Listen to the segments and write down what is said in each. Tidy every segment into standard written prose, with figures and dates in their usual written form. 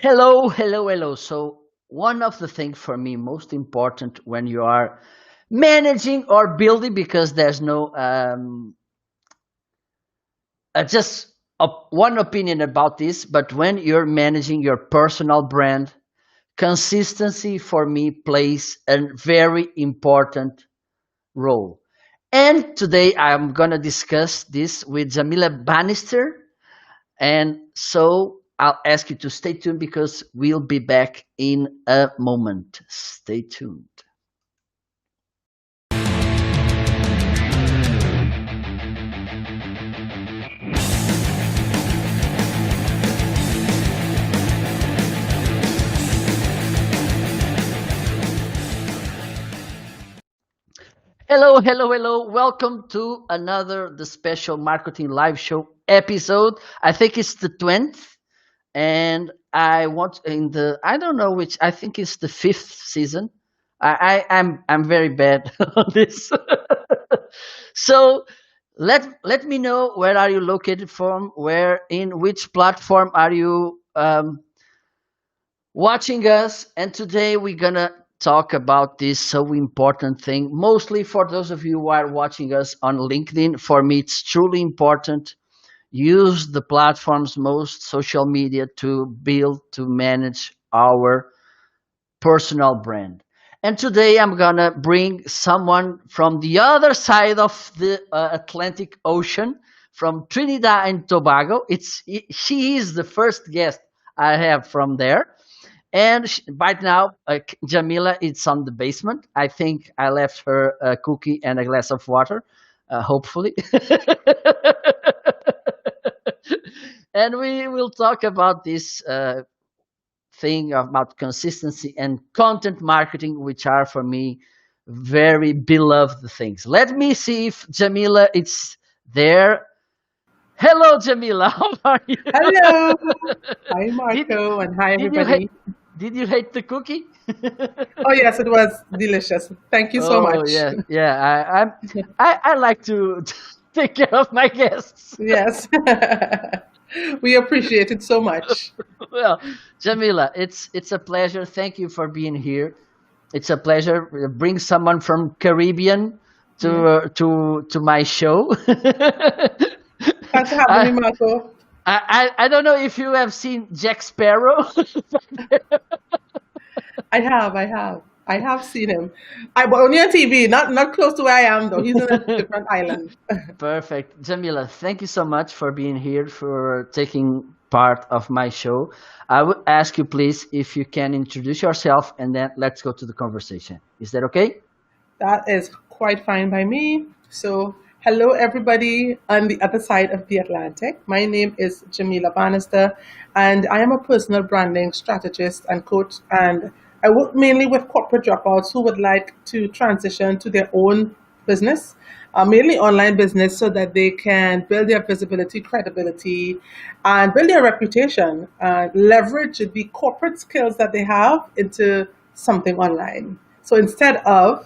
Hello, hello, hello. So, one of the things for me most important when you are managing or building, because there's no just one opinion about this, but when you're managing your personal brand, consistency for me plays a very important role. And today I'm going to discuss this with Jamila Bannister. And so I'll ask you to stay tuned because we'll be back in a moment. Stay tuned. Hello, hello, hello. Welcome to another the special marketing live show episode. I think it's the 20th and I want in the I don't know which I think it's the fifth season. I'm very bad on this. So let me know where are you located from, where in which platform are you watching us, and today we're gonna talk about this so important thing. Mostly for those of you who are watching us on LinkedIn, for me it's truly important. Use the platforms, most social media to build, to manage our personal brand. And today I'm gonna bring someone from the other side of the Atlantic Ocean, from Trinidad and Tobago. She is the first guest I have from there. And right now, Jamila is on the basement. I think I left her a cookie and a glass of water, hopefully. And we will talk about this thing about consistency and content marketing, which are for me very beloved things. Let me see if Jamila is there. Hello, Jamila. How are you? Hello. Hi, did Marco, and hi, did you hate everybody. did you hate the cookie? Oh, yes, it was delicious. Thank you so Oh much. yeah, yeah. I like to take care of my guests. Yes. We appreciate it so much. Well, Jamila, it's a pleasure. Thank you for being here. It's a pleasure. Bring someone from Caribbean Yeah. to my show. Thanks for having me, I, Marco. I don't know if you have seen Jack Sparrow. I have seen him. But only on TV, not close to where I am, though. He's in a different island. Perfect. Jamila, thank you so much for being here, for taking part of my show. I would ask you, please, if you can introduce yourself and then let's go to the conversation. Is that okay? That is quite fine by me. So, hello everybody on the other side of the Atlantic. My name is Jamila Bannister, and I am a personal branding strategist and coach. And I work mainly with corporate dropouts who would like to transition to their own business, mainly online business, so that they can build their visibility, credibility, and build their reputation, and leverage the corporate skills that they have into something online. So instead of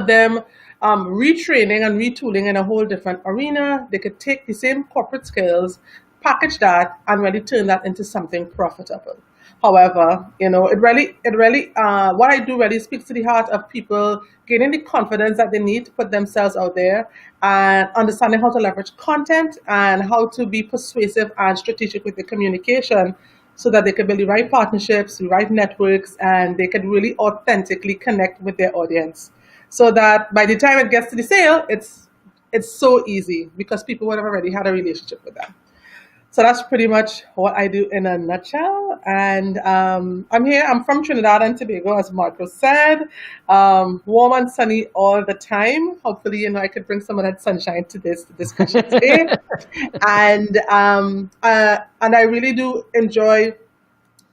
them retraining and retooling in a whole different arena, they could take the same corporate skills, package that, and really turn that into something profitable. However, what I do really speaks to the heart of people gaining the confidence that they need to put themselves out there and understanding how to leverage content and how to be persuasive and strategic with the communication so that they can build the right partnerships, the right networks, and they can really authentically connect with their audience. So that by the time it gets to the sale, it's so easy because people would have already had a relationship with them. So that's pretty much what I do in a nutshell. And I'm here. I'm from Trinidad and Tobago, as Marco said. Warm and sunny all the time. Hopefully, I could bring some of that sunshine to this discussion today. And I really do enjoy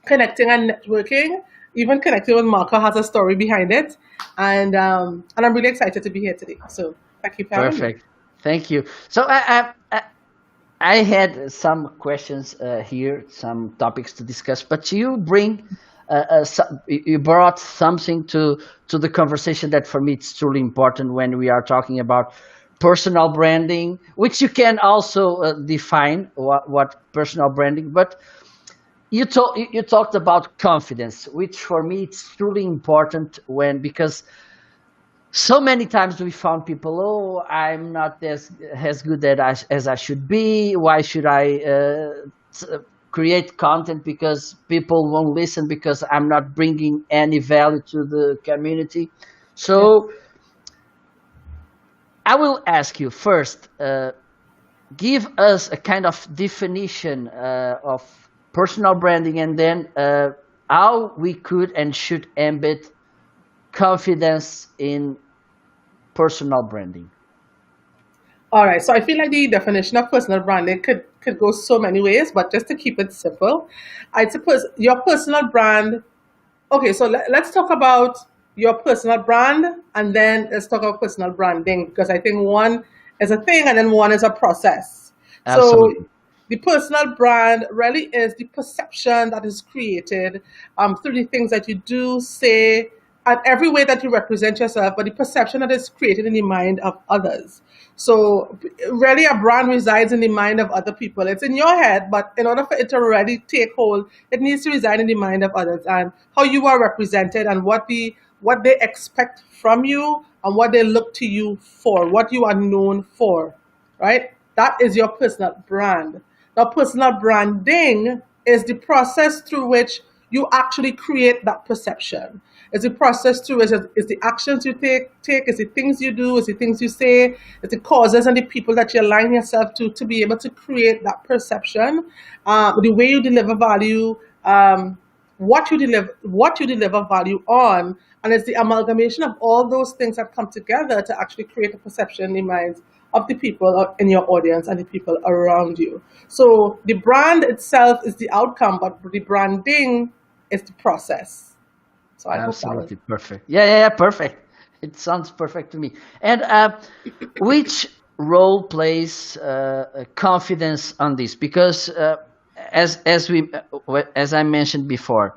connecting and networking. Even connecting with Marco has a story behind it, and I'm really excited to be here today. So thank you for having me. Perfect. Thank you. So I had some questions here, some topics to discuss, but you brought something to the conversation that for me it's truly important when we are talking about personal branding, which you can also define what personal branding. But you talked about confidence, which for me it's truly important when because so many times we found people, oh, I'm not as good as I should be. Why should I create content because people won't listen because I'm not bringing any value to the community? Yes. So I will ask you first, give us a kind of definition of personal branding, and then how we could and should embed confidence in personal branding. All right. So I feel like the definition of personal branding could go so many ways, but just to keep it simple, I suppose your personal brand. Okay, so let's talk about your personal brand, and then let's talk about personal branding, because I think one is a thing and then one is a process. So Absolutely. the personal brand really is the perception that is created through the things that you do, say, and every way that you represent yourself, but the perception that is created in the mind of others. So really a brand resides in the mind of other people. It's in your head, but in order for it to really take hold, it needs to reside in the mind of others, and how you are represented and what they expect from you and what they look to you for, what you are known for, right? That is your personal brand. Now, personal branding is the process through which you actually create that perception. It's the process through which is the actions you take, is the things you do, is the things you say, it's the causes and the people that you align yourself to be able to create that perception, the way you deliver value, what you deliver value on, and it's the amalgamation of all those things that come together to actually create a perception in the minds of the people in your audience and the people around you. So the brand itself is the outcome, but the branding is the process. So I hope that was. Absolutely perfect. Yeah, yeah, yeah, perfect. It sounds perfect to me. And which role plays confidence on this? Because as I mentioned before,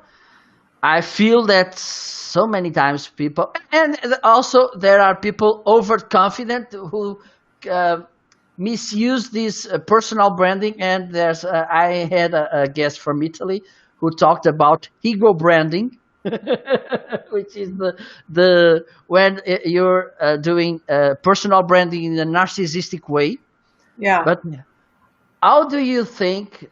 I feel that so many times people, and also there are people overconfident who uh, misuse this personal branding. And I had a guest from Italy who talked about ego branding, which is the when you're doing personal branding in a narcissistic way. Yeah. But how do you think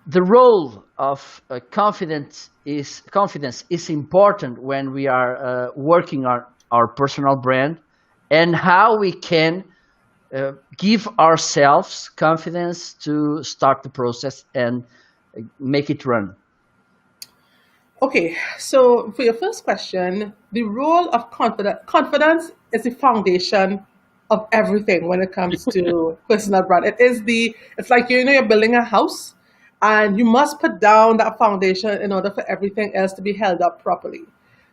the role of confidence is important when we are working on our personal brand, and how we can give ourselves confidence to start the process and make it run. Okay, so for your first question, the role of confidence is the foundation of everything when it comes to personal brand. It's like you're building a house, and you must put down that foundation in order for everything else to be held up properly.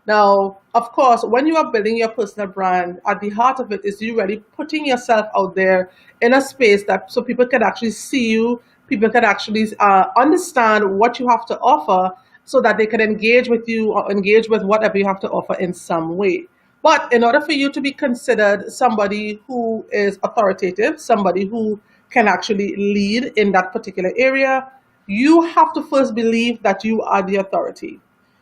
Now, of course, when you are building your personal brand, at the heart of it is you really putting yourself out there in a space that so people can actually see you, people can actually understand what you have to offer, so that they can engage with you or engage with whatever you have to offer in some way. But in order for you to be considered somebody who is authoritative, somebody who can actually lead in that particular area, you have to first believe that you are the authority.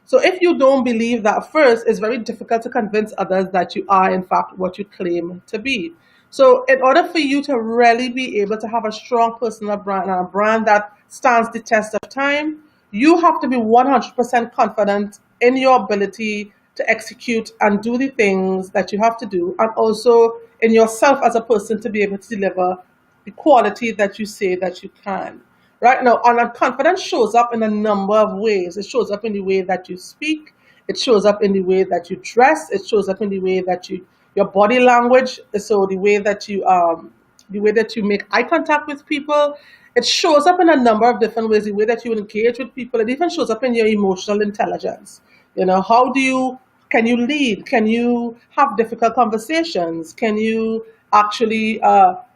So if you don't believe that first, it's very difficult to convince others that you are, in fact, what you claim to be. So in order for you to really be able to have a strong personal brand and a brand that stands the test of time, you have to be 100% confident in your ability to execute and do the things that you have to do, and also in yourself as a person to be able to deliver the quality that you say that you can. Right now, and confidence shows up in a number of ways. It shows up in the way that you speak. It shows up in the way that you dress. It shows up in the way that your body language. So the way that you make eye contact with people. It shows up in a number of different ways. The way that you engage with people. It even shows up in your emotional intelligence. How do you can you lead? Can you have difficult conversations? Can you actually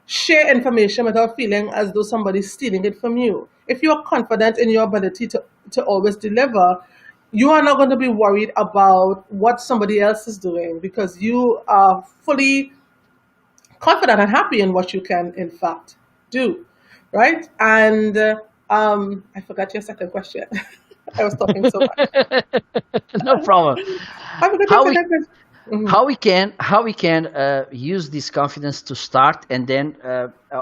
share information without feeling as though somebody's stealing it from you? If you're confident in your ability to always deliver, you are not going to be worried about what somebody else is doing, because you are fully confident and happy in what you can, in fact, do. Right? And I forgot your second question. I was talking so much. No problem. I forgot your How we second question. Mhm. how we can use this confidence to start, and then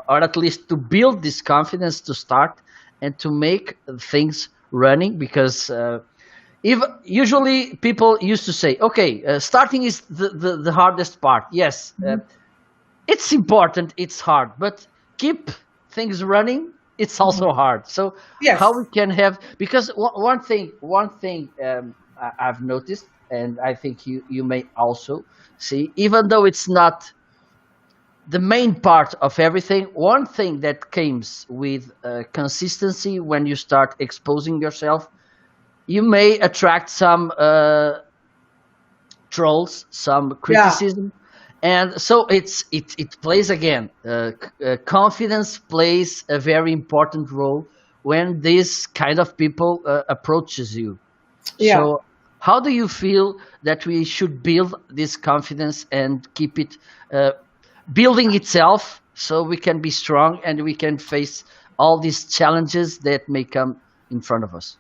or at least to build this confidence to start and to make things running, because if usually people used to say, okay, starting is the hardest part. Yes, it's important, it's hard, but keep things running, it's also hard. So how we Yes. can have, because one thing I've noticed, and I think you may also see, even though it's not the main part of everything, one thing that comes with consistency, when you start exposing yourself, you may attract some trolls, some Yeah. criticism, and so it plays again. Confidence plays a very important role when this kind of people approaches you. Yeah. So, how do you feel that we should build this confidence and keep it building itself, so we can be strong and we can face all these challenges that may come in front of us?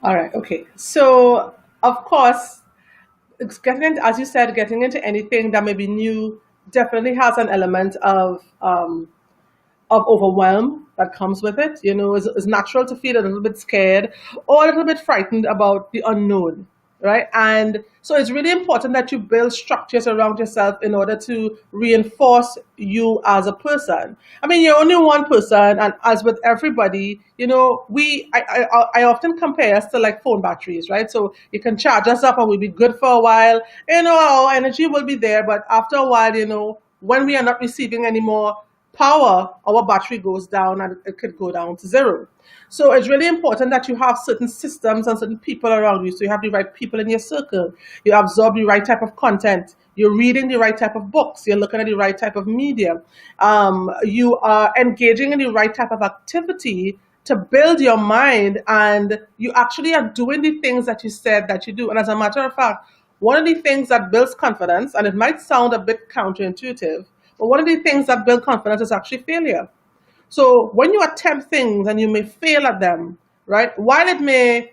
All right. Okay. So, of course, it's getting into, as you said, getting into anything that may be new definitely has an element of overwhelm that comes with it. It's natural to feel a little bit scared or a little bit frightened about the unknown, right? And so it's really important that you build structures around yourself in order to reinforce you as a person. I mean, you're only one person, and as with everybody, I often compare us to like phone batteries, right? So you can charge us up and we'll be good for a while. Our energy will be there, but after a while, when we are not receiving any more power, our battery goes down and it could go down to zero. So it's really important that you have certain systems and certain people around you. So you have the right people in your circle. You absorb the right type of content. You're reading the right type of books. You're looking at the right type of media. You are engaging in the right type of activity to build your mind, and you actually are doing the things that you said that you do. And as a matter of fact, one of the things that builds confidence, and it might sound a bit counterintuitive, but one of the things that build confidence is actually failure. So when you attempt things and you may fail at them, right? While it may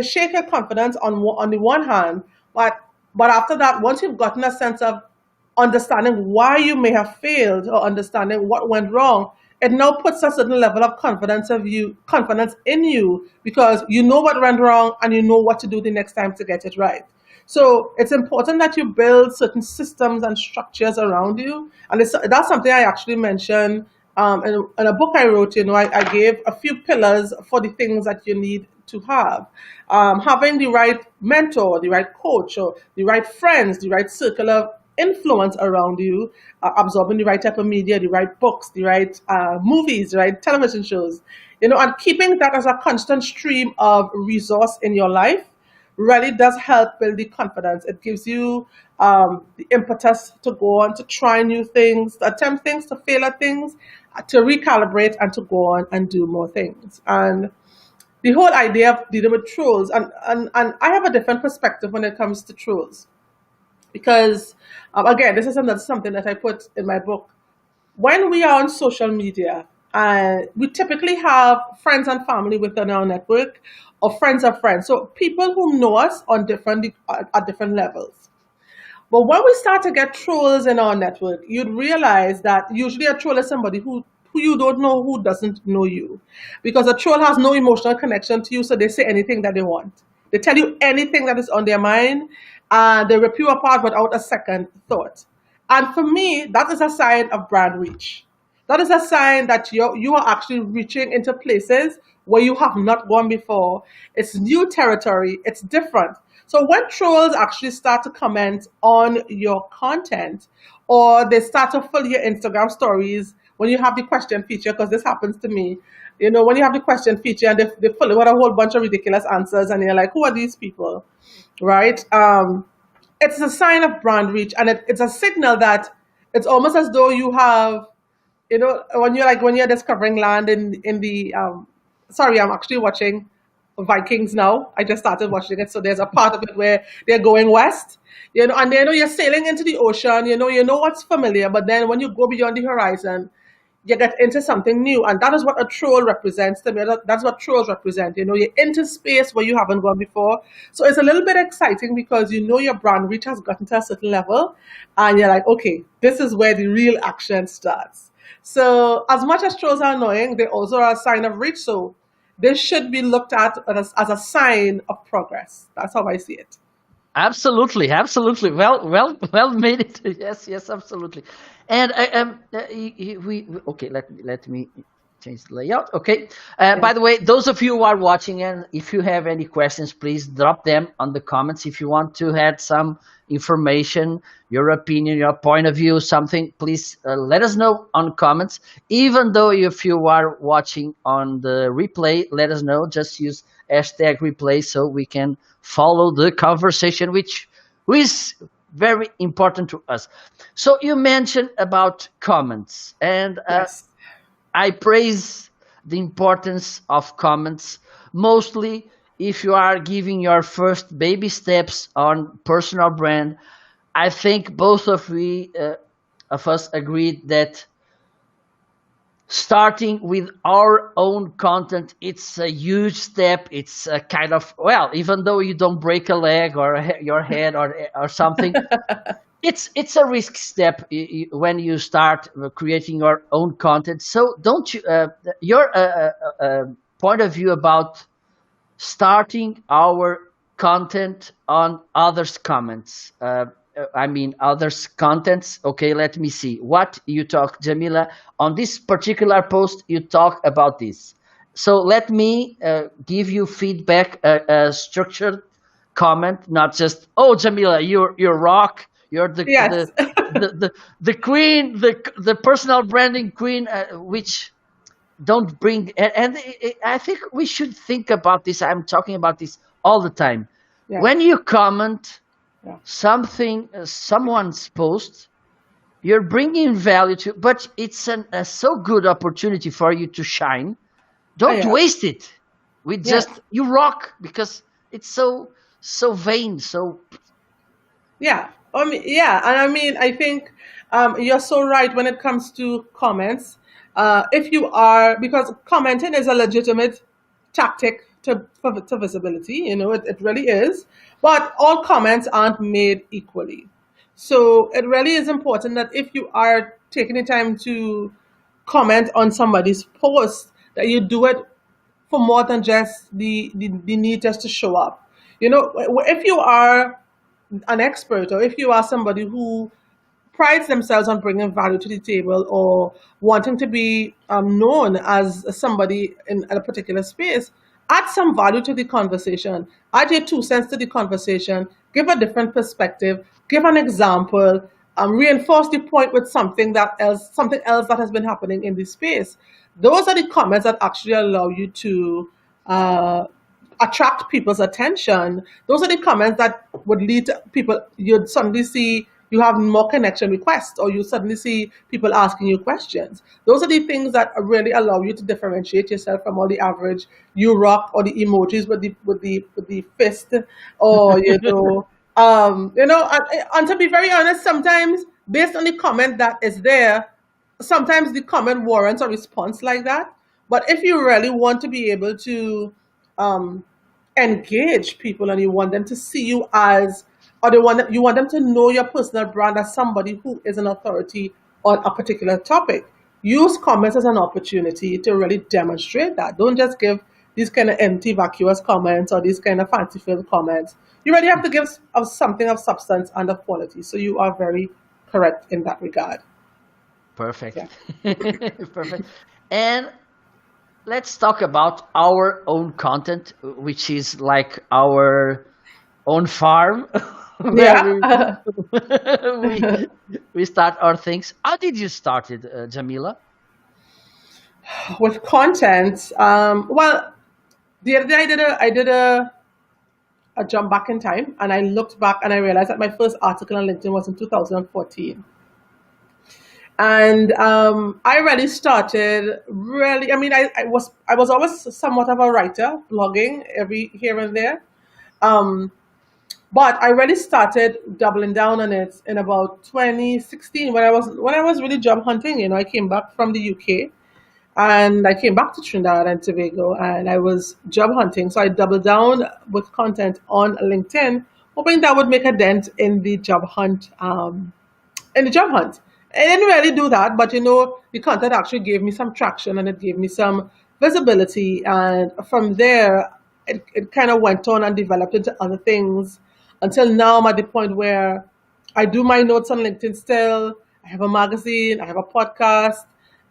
shake your confidence on the one hand, but after that, once you've gotten a sense of understanding why you may have failed or understanding what went wrong, it now puts a certain level of confidence in you, because you know what went wrong and you know what to do the next time to get it right. So it's important that you build certain systems and structures around you, and that's something I actually mentioned in a book I wrote. I gave a few pillars for the things that you need to have. Having the right mentor, the right coach, or the right friends, the right circle of influence around you, absorbing the right type of media, the right books, the right movies, the right television shows, and keeping that as a constant stream of resource in your life really does help build the confidence. It gives you the impetus to go on, to try new things, to attempt things, to fail at things, to recalibrate, and to go on and do more things. And the whole idea of dealing with trolls, and I have a different perspective when it comes to trolls, because again, this is something that I put in my book. When we are on social media, we typically have friends and family within our network, or friends of friends, so people who know us on different at different levels. But when we start to get trolls in our network, you'd realize that usually a troll is somebody who you don't know, who doesn't know you. Because a troll has no emotional connection to you, so they say anything that they want. They tell you anything that is on their mind, and they rip you apart without a second thought. And for me, that is a sign of brand reach. That is a sign that you are actually reaching into places where you have not gone before. It's new territory, it's different. So when trolls actually start to comment on your content, or they start to fill your Instagram stories when you have the question feature, because this happens to me, when you have the question feature and they fill it with a whole bunch of ridiculous answers, and you're like, who are these people? Right? It's a sign of brand reach, and it's a signal that it's almost as though you have, when you're discovering land in the sorry, I'm actually watching Vikings now. I just started watching it, so there's a part of it where they're going west, and you're sailing into the ocean. You know what's familiar, but then when you go beyond the horizon, you get into something new. And that is what a troll represents to me. That's what trolls represent. You're into space where you haven't gone before. So it's a little bit exciting because your brand reach has gotten to a certain level and you're like, okay, this is where the real action starts. So as much as trolls are annoying, they also are a sign of reach. So they should be looked at as a sign of progress. That's how I see it. Absolutely, absolutely. Well made it. Yes, yes, absolutely. And okay. Let me change the layout. Okay. Yeah. By the way, those of you who are watching, and if you have any questions, please drop them on the comments. If you want to add some information, your opinion, your point of view, something, please let us know on comments. Even though if you are watching on the replay, let us know. Just use hashtag replay so we can follow the conversation, which is very important to us. So you mentioned about comments, and Yes. I praise the importance of comments, mostly if you are giving your first baby steps on personal brand. I think both of us agreed that starting with our own content, it's a huge step. It's a kind of, well, even though you don't break a leg or your head or something, it's a risk step when you start creating your own content. So don't you your point of view about starting our content on others comments, I mean others contents. Okay, let me see what you talk, Jamila. On this particular post you talk about this, so let me give you feedback, a structured comment, not just, oh Jamila, you're rock, you're Yes. the queen, the personal branding queen, which don't bring. And I think we should think about this. I'm talking about this all the time. Yeah. When you comment Yeah. something, someone's post, you're bringing value to, but it's a so good opportunity for you to shine. Oh, Don't yeah. waste it with Yes. just you rock, because it's so vain. So Yeah. Yeah. And I mean, I think you're so right when it comes to comments. If you are, because commenting is a legitimate tactic to visibility, it really is. But all comments aren't made equally. So it really is important that if you are taking the time to comment on somebody's post, that you do it for more than just the need just to show up. If you are an expert or if you are somebody who prides themselves on bringing value to the table or wanting to be known as somebody in a particular space, add some value to the conversation. Add your 2 cents to the conversation. Give a different perspective. Give an example. Reinforce the point with something else that has been happening in the space. Those are the comments that actually allow you to uh, attract people's attention. Those are the comments that would lead to people. You'd suddenly see you have more connection requests, or you suddenly see people asking you questions. Those are the things that really allow you to differentiate yourself from all the average you rock or the emojis with the fist, or and to be very honest, sometimes based on the comment that is there, sometimes the comment warrants a response like that. But if you really want to be able to um, engage people and you want them to see you as, or you want them to know your personal brand as somebody who is an authority on a particular topic, use comments as an opportunity to really demonstrate that. Don't just give these kind of empty, vacuous comments or these kind of fancy-filled comments. You really have to give of something of substance and of quality. So you are very correct in that regard. perfect. Yeah. Perfect. And let's talk about our own content, which is like our own farm, where Yeah. we we start our things. How did you start it, Jamila? With content, well, the other day I did a jump back in time and I looked back and I realized that my first article on LinkedIn was in 2014. And I really started really, I mean, I was always somewhat of a writer, blogging every here and there. Um, But I really started doubling down on it in about 2016 when I was really job hunting. I came back from the UK and I came back to Trinidad and Tobago and I was job hunting. So I doubled down with content on LinkedIn, hoping that would make a dent in the job hunt. I didn't really do that, but the content actually gave me some traction and it gave me some visibility. And from there, it kind of went on and developed into other things until now I'm at the point where I do my notes on LinkedIn still. I have a magazine, I have a podcast,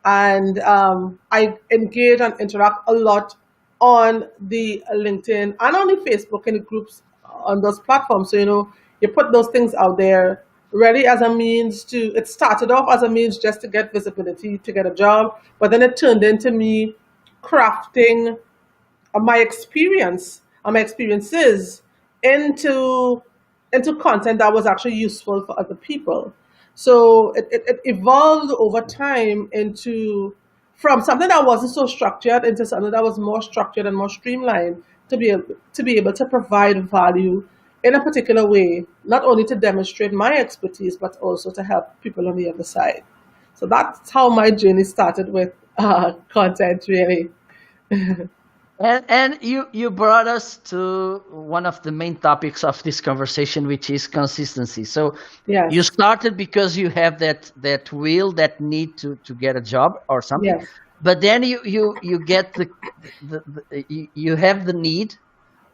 and I engage and interact a lot on the LinkedIn and on the Facebook and the groups on those platforms. So, you put those things out there really as a means to, it started off as a means just to get visibility, to get a job, but then it turned into me crafting my experience and my experiences into content that was actually useful for other people. So it evolved over time into from something that wasn't so structured into something that was more structured and more streamlined to be able to provide value in a particular way, not only to demonstrate my expertise but also to help people on the other side. So that's how my journey started with content, really. And you brought us to one of the main topics of this conversation, which is consistency. So you Yes, started because you have that will, that need to get a job or something, yes, but then you get you have the need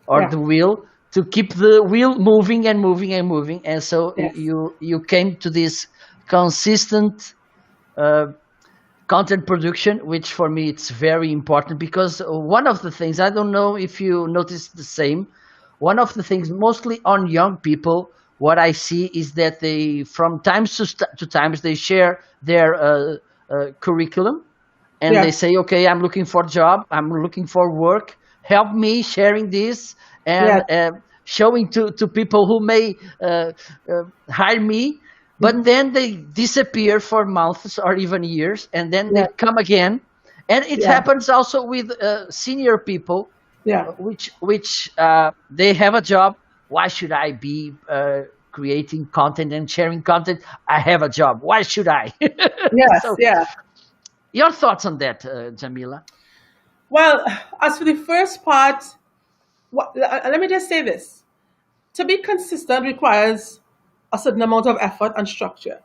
or yeah, the will to keep the wheel moving and moving and moving, and so yes, you came to this consistent uh, content production, which for me it's very important, because one of the things, I don't know if you notice the same, one of the things mostly on young people, what I see is that they from times to times they share their curriculum, and they yes, say, okay, I'm looking for a job, I'm looking for work, help me sharing this, and yes, showing to people who may hire me. But hmm, then they disappear for months or even years, and then they yes, come again. And it yeah, happens also with senior people, yeah, which they have a job. Why should I be creating content and sharing content? I have a job, why should I? yes, So yeah. your thoughts on that, Jamila? Well, as for the first part, let me just say this. To be consistent requires a certain amount of effort and structure.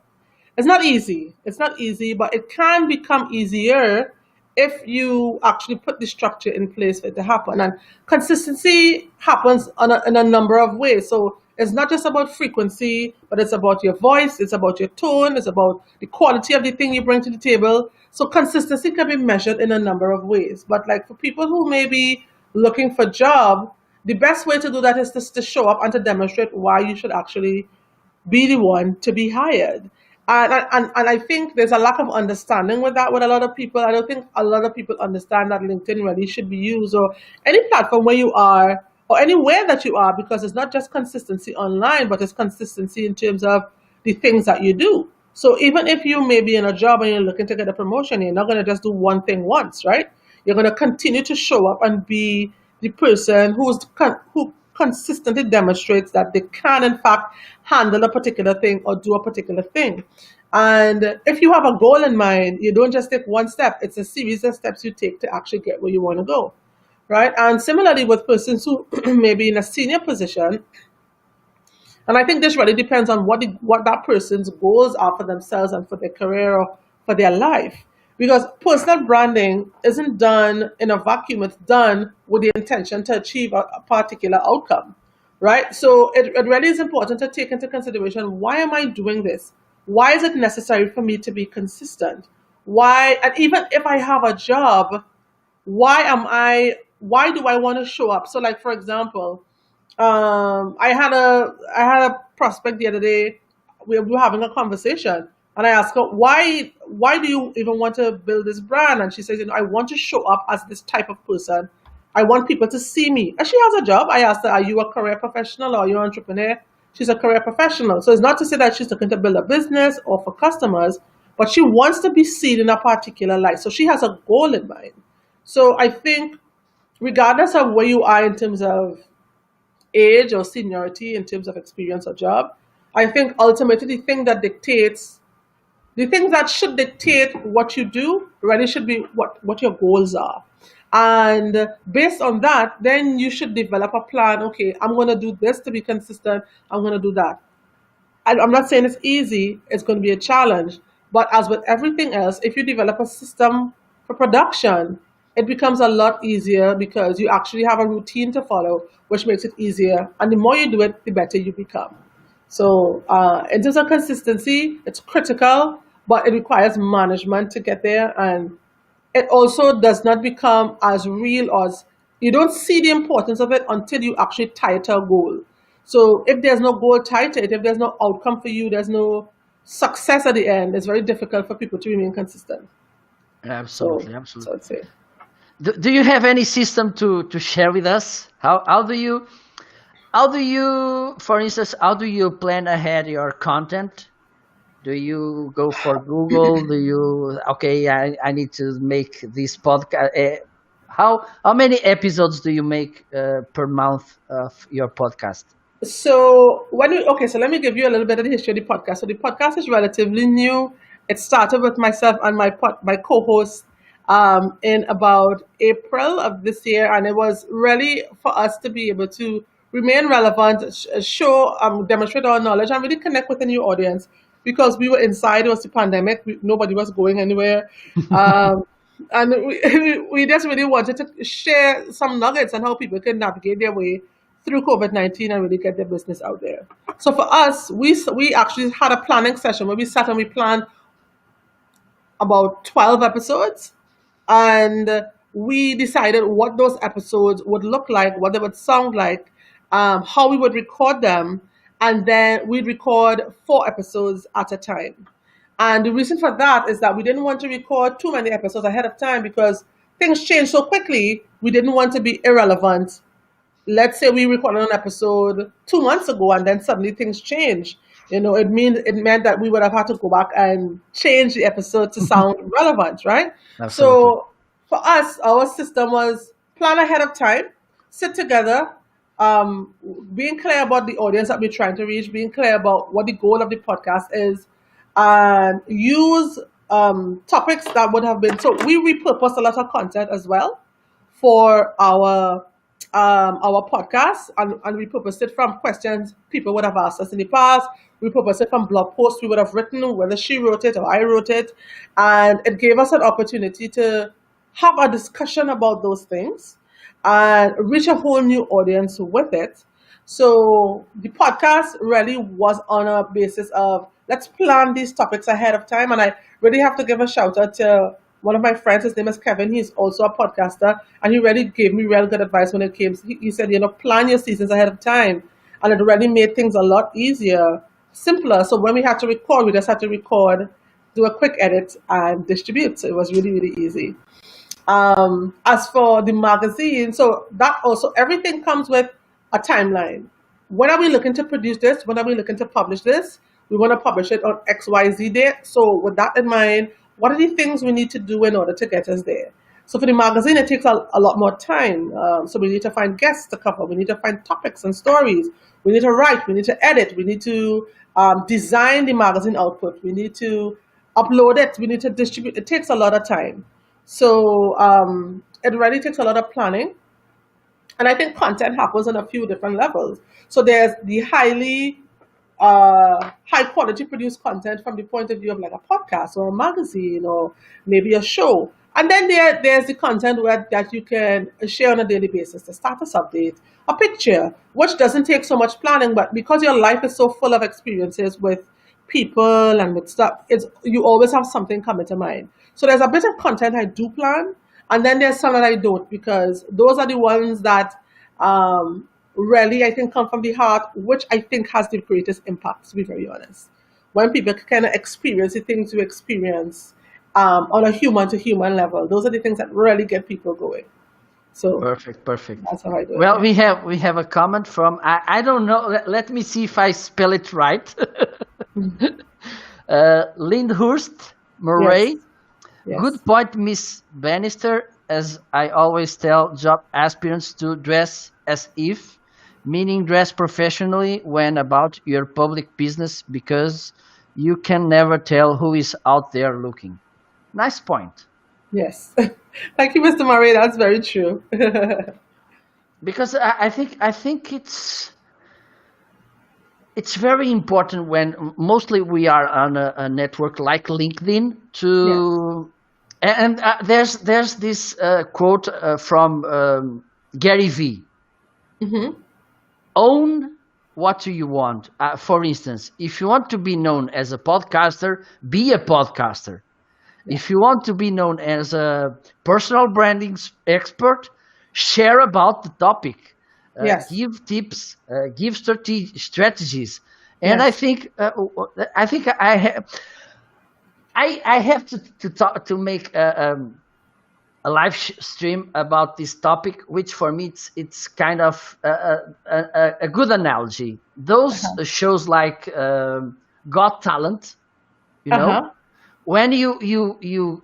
It's not easy. It's not easy, but it can become easier if you actually put the structure in place for it to happen. And consistency happens in a number of ways. So it's not just about frequency, but it's about your voice, it's about your tone, it's about the quality of the thing you bring to the table. So consistency can be measured in a number of ways. But like for people who may be looking for job, the best way to do that is to show up and to demonstrate why you should actually be the one to be hired. And I think there's a lack of understanding with that with a lot of people. I don't think a lot of people understand that LinkedIn really should be used, or any platform where you are or anywhere that you are, because it's not just consistency online, but it's consistency in terms of the things that you do. So even if you may be in a job and you're looking to get a promotion, you're not going to just do one thing once, right? You're going to continue to show up and be the person who consistently demonstrates that they can, in fact, handle a particular thing or do a particular thing. And if you have a goal in mind, you don't just take one step, it's a series of steps you take to actually get where you want to go. Right. And similarly with persons who may be in a senior position, and I think this really depends on what that person's goals are for themselves and for their career or for their life. Because personal branding isn't done in a vacuum, it's done with the intention to achieve a particular outcome, right? So it really is important to take into consideration, why am I doing this? Why is it necessary for me to be consistent? Why, and even if I have a job, why do I want to show up? So like for example, I had a prospect the other day. We were having a conversation, and I asked her why do you even want to build this brand? And she says, I want to show up as this type of person. I want people to see me. And she has a job. I asked her, are you a career professional or are you an entrepreneur? She's a career professional. So it's not to say that she's looking to build a business or for customers, but she wants to be seen in a particular light. So she has a goal in mind. So I think regardless of where you are in terms of age or seniority in terms of experience or job. I think ultimately the things that should dictate what you do really should be what your goals are. And based on that, then you should develop a plan. Okay, I'm going to do this to be consistent. I'm going to do that. I'm not saying it's easy, it's going to be a challenge. But as with everything else, if you develop a system for production, it becomes a lot easier because you actually have a routine to follow, which makes it easier. And the more you do it, the better you become. So, in terms of consistency, it's critical, but it requires management to get there. And it also does not become as real as you don't see the importance of it until you actually tie it to a goal. So if there's no goal tied to it, if there's no outcome for you, there's no success at the end, it's very difficult for people to remain consistent. So, Absolutely, so absolutely. I'd say. Do you have any system to share with us? How do you, for instance, how do you plan ahead your content? Do you go for Google? Do you, okay, I need to make this podcast. How many episodes do you make per month of your podcast? So let me give you a little bit of the history of the podcast. So the podcast is relatively new. It started with myself and my co-host in about April of this year, and it was really for us to be able to remain relevant, show, demonstrate our knowledge, and really connect with a new audience because we were inside. It was the pandemic. Nobody was going anywhere. Um, and we just really wanted to share some nuggets on how people can navigate their way through COVID-19 and really get their business out there. So for us, we actually had a planning session where we sat and we planned about 12 episodes, and we decided what those episodes would look like, what they would sound like, how we would record them, and then we'd record 4 episodes at a time. And the reason for that is that we didn't want to record too many episodes ahead of time because things change so quickly. We didn't want to be irrelevant. Let's say we recorded an episode 2 months ago and then suddenly things change. It meant that we would have had to go back and change the episode to sound relevant, right? Absolutely. So for us, our system was plan ahead of time, sit together, um, being clear about the audience that we're trying to reach, being clear about what the goal of the podcast is, and use topics that would have been. So we repurposed a lot of content as well for our podcast, and we purposed it from questions people would have asked us in the past. We purposed it from blog posts we would have written, whether she wrote it or I wrote it, and it gave us an opportunity to have a discussion about those things and reach a whole new audience with it. So the podcast really was on a basis of let's plan these topics ahead of time. And I really have to give a shout out to one of my friends. His name is Kevin. He's also a podcaster, and he really gave me real good advice when it came. He said, plan your seasons ahead of time, and it really made things a lot easier, simpler. So when we had to record, we just had to record, do a quick edit, and distribute. So it was really, really easy. As for the magazine, so that also everything comes with a timeline. When are we looking to produce this? When are we looking to publish this? We want to publish it on XYZ date. So with that in mind, what are the things we need to do in order to get us there? So for the magazine, it takes a lot more time. So we need to find guests to cover. We need to find topics and stories. We need to write. We need to edit. We need to design the magazine output. We need to upload it. We need to distribute. It takes a lot of time. So it really takes a lot of planning. And I think content happens on a few different levels. So there's the high quality produced content from the point of view of like a podcast or a magazine or maybe a show. And then there's the content that you can share on a daily basis, the status update, a picture, which doesn't take so much planning, but because your life is so full of experiences with people and with stuff, you always have something coming to mind. So there's a bit of content I do plan, and then there's some that I don't, because those are the ones that really I think come from the heart, which I think has the greatest impact, to be very honest. When people kind of experience the things you experience on a human to human level, those are the things that really get people going. So Perfect, perfect. that's how I do it. Well, Yeah. we have a comment from I don't know. Let me see if I spell it right. Lindhurst Murray. Yes. Yes. Good point, Miss Bannister. As I always tell job aspirants to dress as if meaning dress professionally when about your public business because you can never tell who is out there looking. Nice point. Yes. Thank you, Mr. Murray. That's very true. Because I think it's very important when mostly we are on a network like LinkedIn Yes. to and there's this quote from Gary V. Hmm. Own what do you want. For instance, if you want to be known as a podcaster, be a podcaster. Yeah. If you want to be known as a personal branding expert, share about the topic, Yes. give tips, give strategies, and I Yes. think I think I have to talk to make a live stream about this topic, which for me it's kind of a good analogy. Those Uh-huh. shows like Got Talent, you know, Uh-huh. when you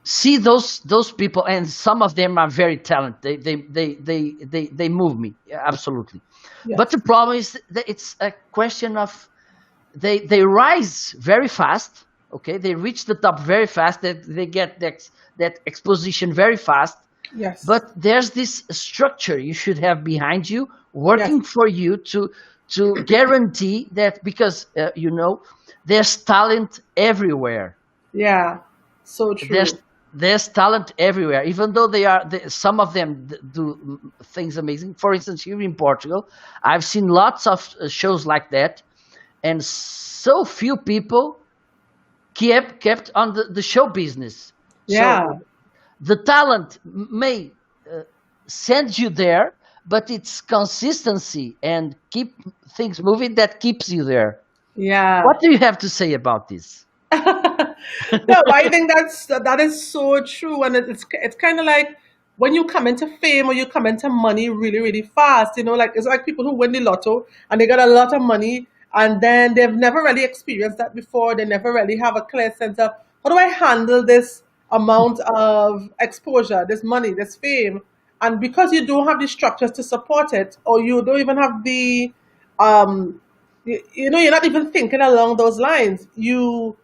see those people, and some of them are very talented. They move me, yeah, absolutely. But Yes. the problem is that it's a question of they rise very fast. Okay, they reach the top very fast. They get that exposition very fast. But Yes. there's this structure you should have behind you, Yes. working for you to guarantee that because there's talent everywhere. Yeah. So There's true. there's talent everywhere, even though some of them do things amazing. For instance, here in Portugal, I've seen lots of shows like that, and so few people kept on the show business. Yeah. So the talent may uh, send you there, but it's consistency and keep things moving that keeps you there. What Yeah. do you have to say about this? No, I think that is so true, and it's kind of like when you come into fame or you come into money really really fast. Like it's like people who win the lotto and they got a lot of money, and then they've never really experienced that before. They never really have a clear sense of how do I handle this amount of exposure, this money, this fame, and because you don't have the structures to support it, or you don't even have the um, you're not even thinking along those lines. You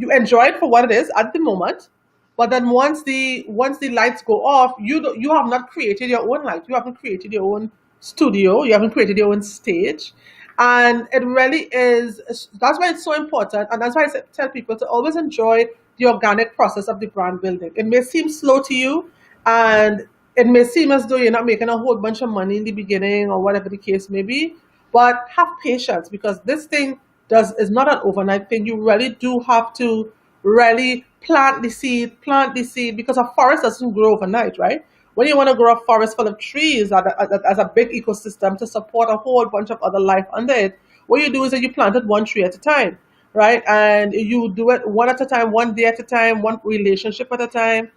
enjoy it for what it is at the moment, but then once the lights go off, you have not created your own light. You haven't created your own studio. You haven't created your own stage, and it really is. That's why it's so important, and that's why tell people to always enjoy the organic process of the brand building. It may seem slow to you, and it may seem as though you're not making a whole bunch of money in the beginning or whatever the case may be, but have patience because this thing does is not an overnight thing. You really do have to really plant the seed because a forest doesn't grow overnight, right? When you want to grow a forest full of trees as a big ecosystem to support a whole bunch of other life under it, what you do is that you plant it one tree at a time, right? And you do it one at a time, one day at a time, one relationship at a time,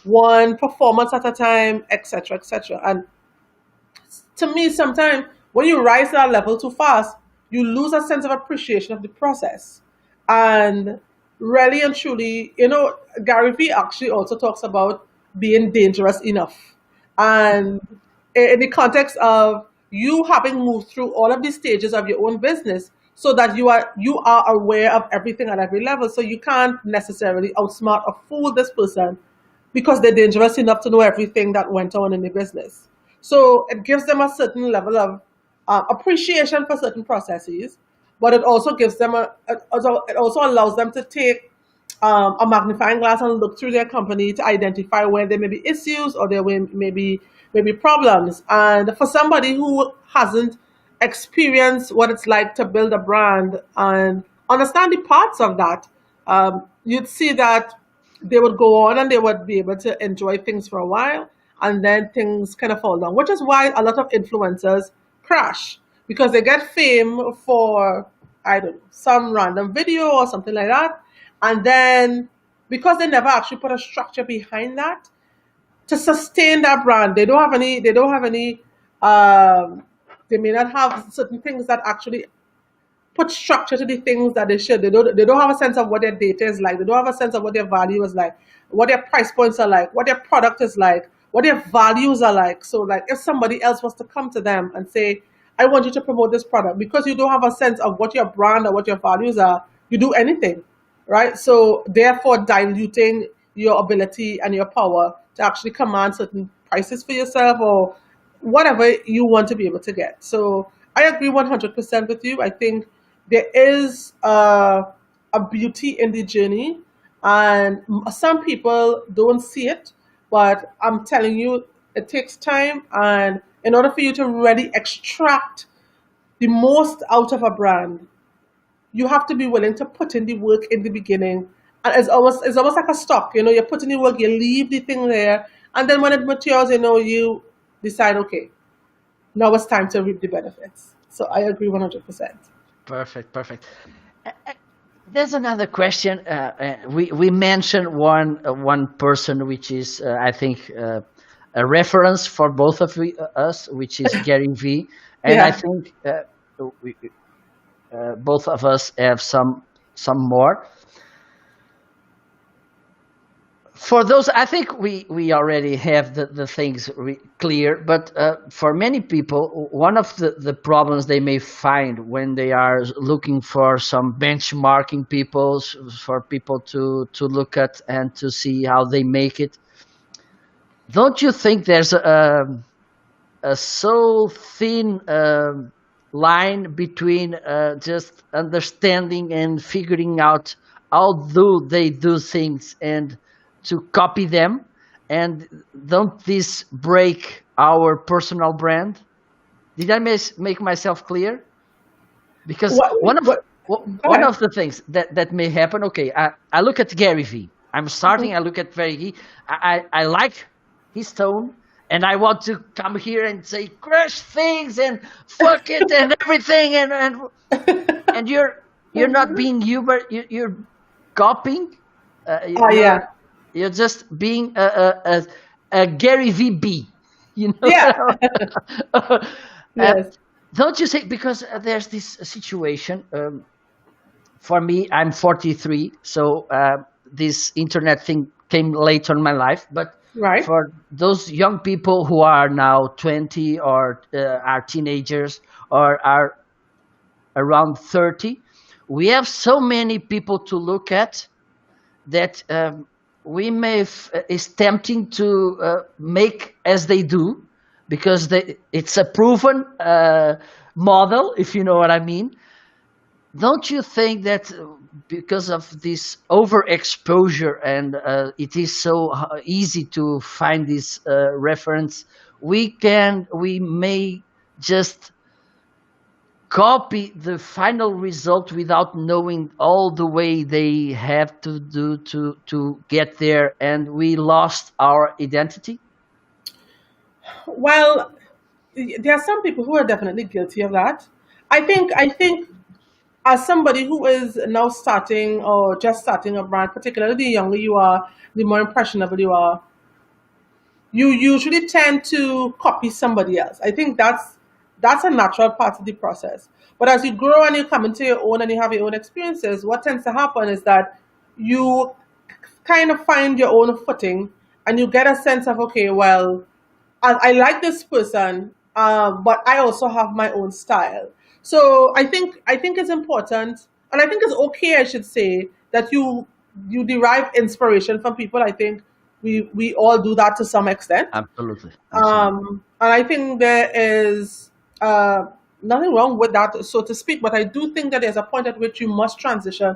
one performance at a time, etc., etc. And to me, sometimes when you rise to that level too fast, you lose a sense of appreciation of the process. And really and truly, Gary Vee actually also talks about being dangerous enough. And in the context of you having moved through all of these stages of your own business so that you are aware of everything at every level. So you can't necessarily outsmart or fool this person because they're dangerous enough to know everything that went on in the business. So it gives them a certain level of appreciation for certain processes, but it also gives them it also allows them to take a magnifying glass and look through their company to identify where there may be issues or there may be problems. And for somebody who hasn't experienced what it's like to build a brand and understand the parts of that, you'd see that they would go on and they would be able to enjoy things for a while and then things kind of fall down, which is why a lot of influencers crash because they get fame for, I don't know, some random video or something like that. And then because they never actually put a structure behind that to sustain that brand, um, they may not have certain things that actually put structure to the things that they should. They don't have a sense of what their data is like. They don't have a sense of what their value is like, what their price points are like, what their product is like, what their values are like. So like if somebody else was to come to them and say, I want you to promote this product, because you don't have a sense of what your brand or what your values are, you do anything, right? So therefore diluting your ability and your power to actually command certain prices for yourself or whatever you want to be able to get. So I agree 100% with you. I think there is a beauty in the journey, and some people don't see it, but I'm telling you, it takes time. And in order for you to really extract the most out of a brand, you have to be willing to put in the work in the beginning. And it's almost like a stock, you put in the work, you leave the thing there, and then when it matures, you decide, okay, now it's time to reap the benefits. So I agree 100%. Perfect, perfect. There's another question. We mentioned one person, which is I think a reference for both of us, which is Gary V. And I Yeah. think we, both of us have some more. For those, I think we already have the things clear, but for many people, one of the problems they may find when they are looking for some benchmarking people, for people to look at and to see how they make it, don't you think there's a so thin line between just understanding and figuring out how do they do things and to copy them, and don't this break our personal brand? Did I make myself clear? Because What, what, go one ahead. of the things that may happen, okay, I look at Gary V. I'm starting, I look at Gary V. I like his tone, and I want to come here and say crush things and fuck it and everything, and you're not being you, but you're copying. Oh, yeah. You're just being a Gary VB, you know. Yeah. uh, Yes. don't you say, because there's this situation. For me, I'm 43, so this internet thing came late on my life. But Right. for those young people who are now 20 or are teenagers or are around 30, we have so many people to look at that we may is tempting to make as they do, because it's a proven model, if you know what I mean. Don't you think that because of this overexposure and it is so easy to find this reference, we may just copy the final result without knowing all the way they have to do to get there, and we lost our identity? Well, there are some people who are definitely guilty of that. I think as somebody who is now starting or just starting a brand, particularly the younger you are, the more impressionable you are, you usually tend to copy somebody else. I think that's a natural part of the process. But as you grow and you come into your own and you have your own experiences, what tends to happen is that you kind of find your own footing, and you get a sense of, okay, well, I like this person, but I also have my own style. So I think it's important, and I think it's okay, I should say, that you derive inspiration from people. I think we all do that to some extent. Absolutely, absolutely. And I think there is nothing wrong with that, so to speak. But I do think that there's a point at which you must transition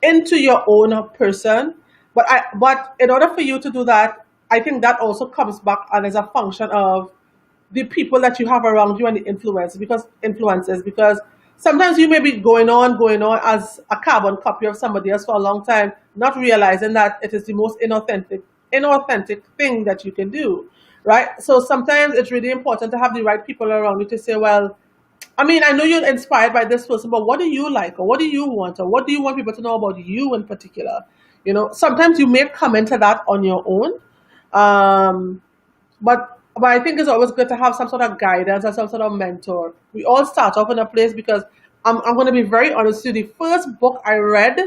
into your own person. But in order for you to do that, I think that also comes back and is a function of the people that you have around you and the influences, because sometimes you may be going on as a carbon copy of somebody else for a long time, not realizing that it is the most inauthentic thing that you can do, right? So sometimes it's really important to have the right people around you to say, well, I mean, I know you're inspired by this person, but what do you like, or what do you want, or what do you want people to know about you in particular? Sometimes you may come into that on your own. um, but I think it's always good to have some sort of guidance or some sort of mentor. We all start off in a place, because I'm going to be very honest with you. The first book I read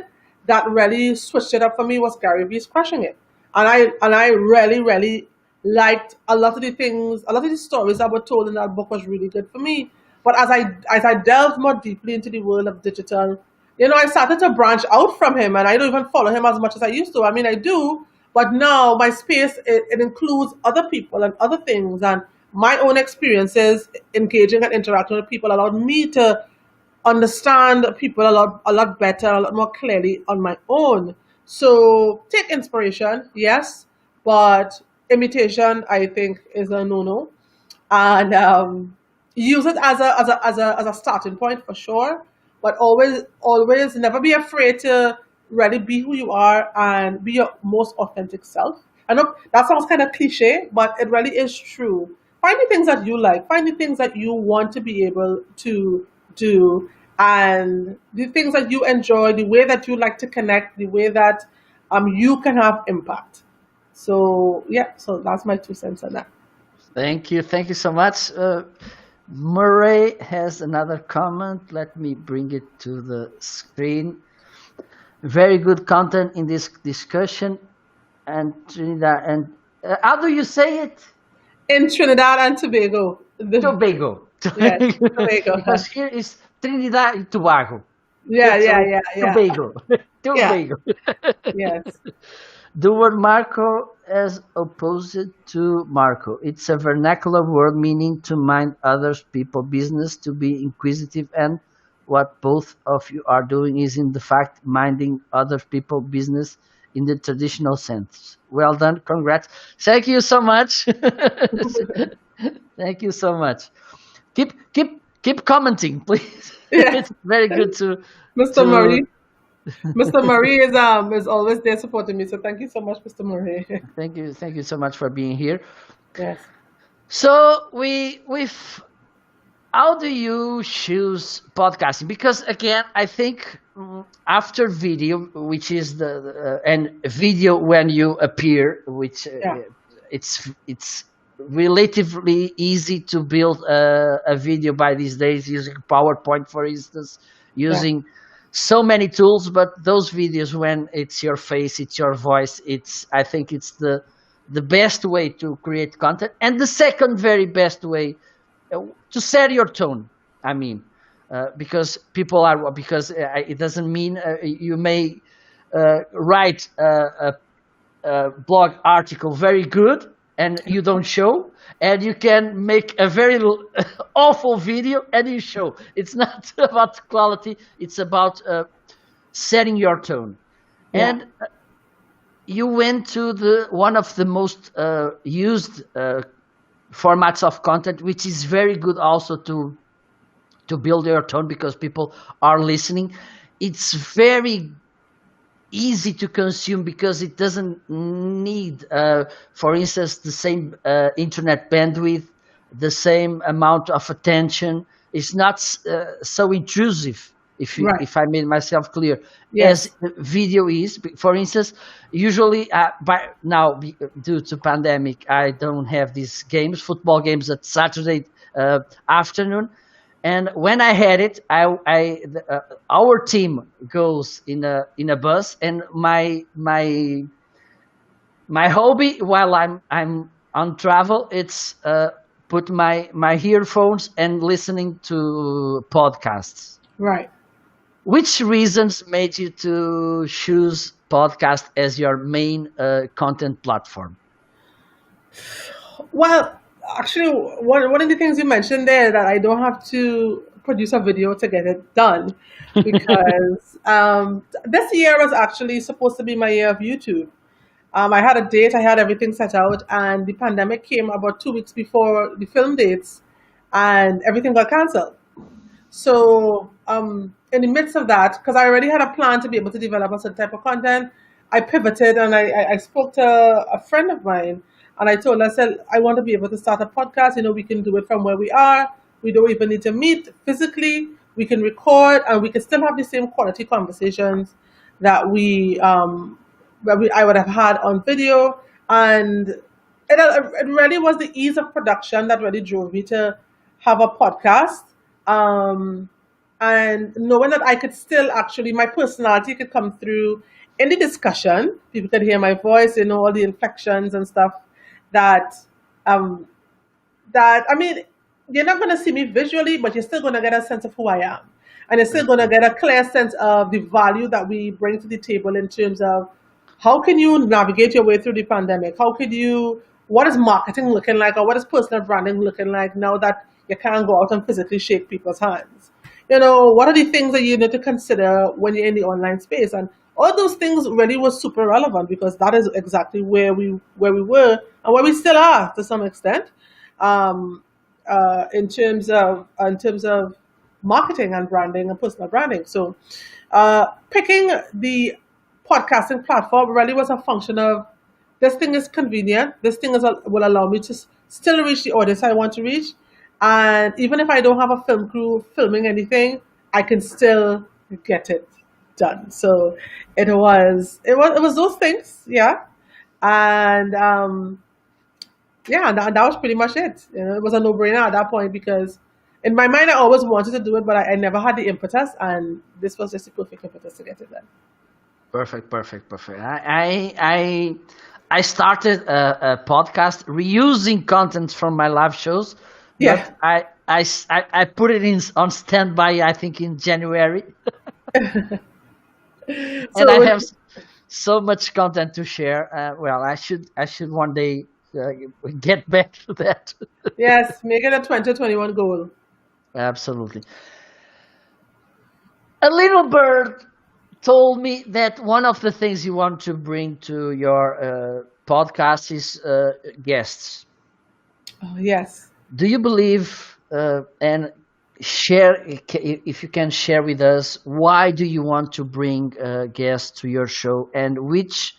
that really switched it up for me was Gary Vee's Crushing It, and I really really liked a lot of the things, a lot of the stories that were told in that book was really good for me. But as I delve more deeply into the world of digital, I started to branch out from him, and I don't even follow him as much as I used to. I mean, I do, but now my space, it includes other people and other things, and my own experiences engaging and interacting with people allowed me to understand people a lot better, a lot more clearly on my own. So take inspiration, yes, but imitation, I think, is a no-no. And use it as a starting point for sure. But always never be afraid to really be who you are and be your most authentic self. I know that sounds kind of cliche, but it really is true. Find the things that you like, find the things that you want to be able to do, and the things that you enjoy, the way that you like to connect, the way that you can have impact. So yeah, so that's my 2 cents on that. Thank you so much. Murray has another comment. Let me bring it to the screen. Very good content in this discussion. And Trinidad, and how do you say it? In Trinidad and Tobago. Tobago. Yes, Tobago. Because here is Trinidad and Tobago. Yeah, So yeah, yeah, yeah. Tobago. Yeah, Tobago. yes. The word Marco as opposed to Marco. It's a vernacular word meaning to mind others people business, to be inquisitive, and what both of you are doing is in the fact minding other people business in the traditional sense. Well done, congrats. Thank you so much. Thank you so much. Keep commenting, please. Yeah. It's very good Mr. to Murray. Mr. Murray is always there supporting me. So thank you so much, Mr. Murray. thank you so much for being here. Yes. So we've how do you choose podcasting? Because again, I think after video, which is and video when you appear, which Yeah. it's relatively easy to build a video by these days using PowerPoint, for instance, Yeah. using so many tools. But those videos, when it's your face, it's your voice, it's I think it's the best way to create content, and the second very best way to set your tone. I mean, because people are because it doesn't mean you may write a blog article very good and you don't show, and you can make a very awful video and you show. It's not about quality; it's about setting your tone. Yeah. And you went to the one of the most used formats of content, which is very good also to build your tone because people are listening. It's very easy to consume because it doesn't need, for instance, the same internet bandwidth, the same amount of attention. It's not so intrusive, Right. if I made myself clear, as Yes. video is. For instance, usually by now due to pandemic, I don't have these games, football games at Saturday afternoon. And when I had it, our team goes in a bus, and my hobby while I'm on travel, it's put my earphones and listening to podcasts. Right. Which reasons made you to choose podcast as your main content platform? Well, actually, one of the things you mentioned there that I don't have to produce a video to get it done because this year was actually supposed to be my year of YouTube. I had a date, I had everything set out, and the pandemic came about 2 weeks before the film dates, and everything got canceled. So, in the midst of that, because I already had a plan to be able to develop a certain type of content, I pivoted and I spoke to a friend of mine and I told her, I said, I want to be able to start a podcast. We can do it from where we are. We don't even need to meet physically. We can record and we can still have the same quality conversations that I would have had on video. And it really was the ease of production that really drove me to have a podcast. Um, and knowing that I could still actually, my personality could come through in the discussion. People could hear my voice, all the inflections and stuff that, um, I mean, you're not going to see me visually, but you're still going to get a sense of who I am. And you're still going to Absolutely. get a clear sense of the value that we bring to the table in terms of how can you navigate your way through the pandemic? How could you, what is marketing looking like, or what is personal branding looking like now that you can't go out and physically shake people's hands? What are the things that you need to consider when you're in the online space? And all those things really was super relevant because that is exactly where we were and where we still are to some extent. Um, in terms of marketing and branding and personal branding. So, picking the podcasting platform really was a function of this thing is convenient. This thing will allow me to still reach the audience I want to reach, and even if I don't have a film crew filming anything, I can still get it done. So it was those things, yeah, and yeah, and that was pretty much it. It was a no-brainer at that point because in my mind I always wanted to do it, but I never had the impetus, and this was just the perfect impetus to get it done. Perfect, perfect, perfect. I started a podcast reusing content from my live shows, Yeah. but I put it in on standby. I think in January, and I So have so much content to share. Well, I should one day get back to that. yes, make it a 2021 goal. Absolutely. A little bird told me that one of the things you want to bring to your podcast is guests. Oh, yes. Do you believe and share if you can share with us why do you want to bring guests to your show and which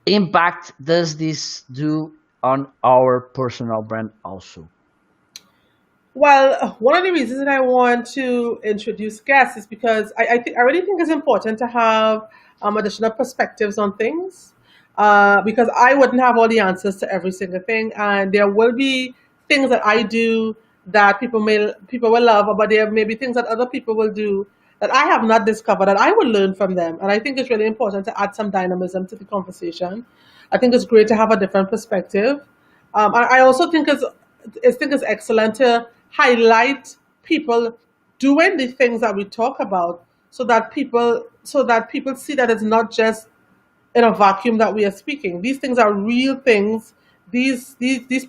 impact does this do on our personal brand also? Well, one of the reasons that I want to introduce guests is because I really think it's important to have additional perspectives on things. Because I wouldn't have all the answers to every single thing, and there will be things that I do that people will love, but there may be things that other people will do that I have not discovered that I will learn from them. And I think it's really important to add some dynamism to the conversation. I think it's great to have a different perspective. I also think it's excellent to highlight people doing the things that we talk about, so that people see that it's not just in a vacuum that we are speaking. These things are real things. These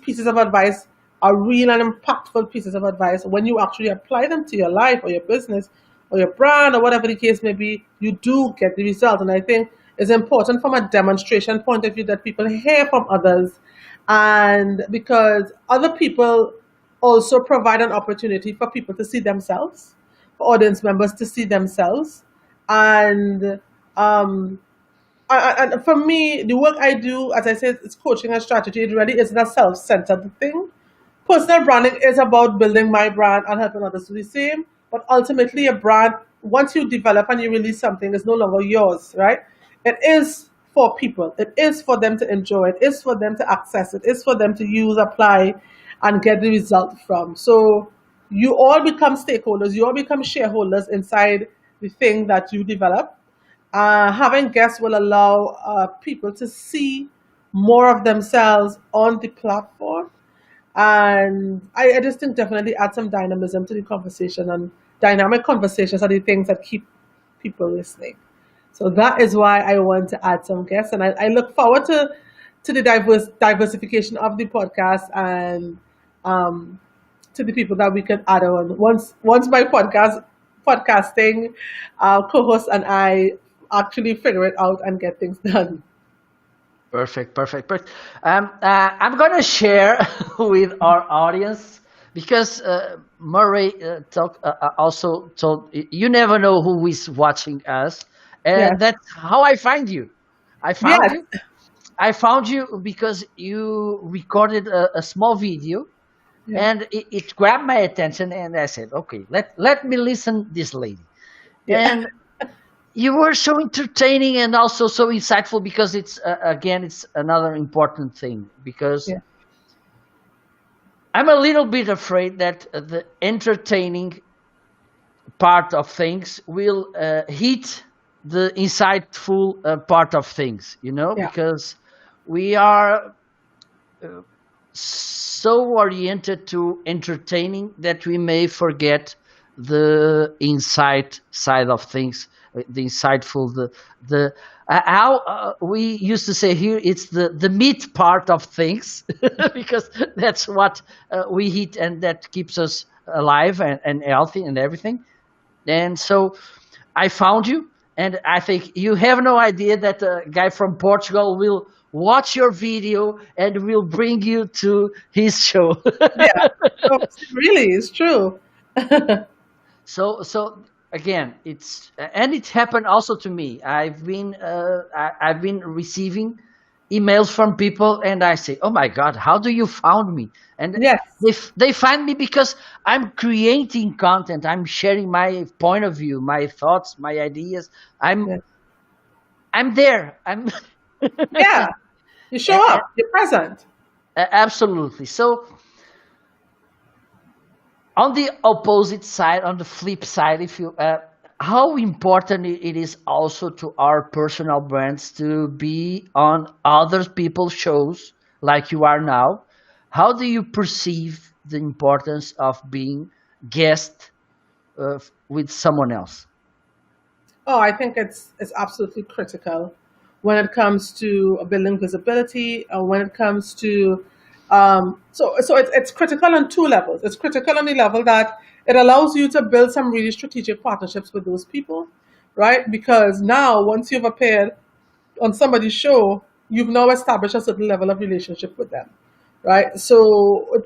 pieces of advice are real and impactful pieces of advice. When you actually apply them to your life or your business or your brand or whatever the case may be, you do get the result. And I think it's important from a demonstration point of view that people hear from others, and because other people also provide an opportunity for people to see themselves, for audience members to see themselves, and um, and for me, the work I do, as I said, it's coaching and strategy. It really isn't a self-centered thing. Personal branding is about building my brand and helping others do the same. But ultimately, a brand, once you develop and you release something, is no longer yours, right? It is for people. It is for them to enjoy. It is for them to access. It is for them to use, apply, and get the result from. So you all become stakeholders. You all become shareholders inside the thing that you develop. Having guests will allow people to see more of themselves on the platform, and I just think definitely add some dynamism to the conversation, and dynamic conversations are the things that keep people listening. So that is why I want to add some guests, and I look forward to the diversification of the podcast, and um, to the people that we can add on once my podcasting co-host and I actually figure it out and get things done. Perfect, perfect, perfect. I'm gonna share with our audience because Murray also told you never know who is watching us, and Yes, that's how I find you. I found yes, you. I found you because you recorded a small video, yeah, and it grabbed my attention, and I said, "Okay, let me listen this lady." yeah, And you were so entertaining and also so insightful because it's again it's another important thing because yeah, I'm a little bit afraid that the entertaining part of things will hit the insightful part of things, yeah, because we are so oriented to entertaining that we may forget the inside side of things, the insightful, the how we used to say here, it's the meat part of things, because that's what we eat and that keeps us alive and healthy and everything. And so I found you, and I think you have no idea that a guy from Portugal will watch your video and will bring you to his show. Yeah. No, really, it's true. So again, it's and it happened also to me. I've been receiving emails from people, and I say, "Oh my God, how do you found me?" And Yes. they find me because I'm creating content. I'm sharing my point of view, my thoughts, my ideas. I'm Yes. I'm there. I'm Yeah. You show up. You're present. absolutely. So on the opposite side, on the flip side, if you how important it is also to our personal brands to be on other people's shows like you are now. How do you perceive the importance of being guest with someone else? Oh, I think it's absolutely critical when it comes to building visibility, when it comes to so it's critical on two levels. It's critical on the level that it allows you to build some really strategic partnerships with those people, right? Because now once you've appeared on somebody's show, you've now established a certain level of relationship with them, right? So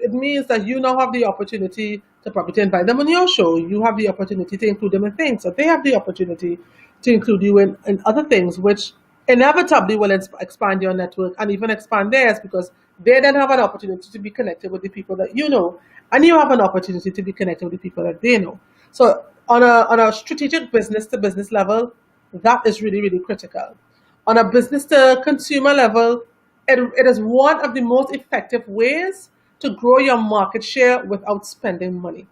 it means that you now have the opportunity to probably invite them on your show. You have the opportunity to include them in things. So they have the opportunity to include you in other things, which inevitably will expand your network and even expand theirs because they then have an opportunity to be connected with the people that you know, and you have an opportunity to be connected with the people that they know. So on a strategic business to business level, that is really, really critical. On a business to consumer level, it is one of the most effective ways to grow your market share without spending money.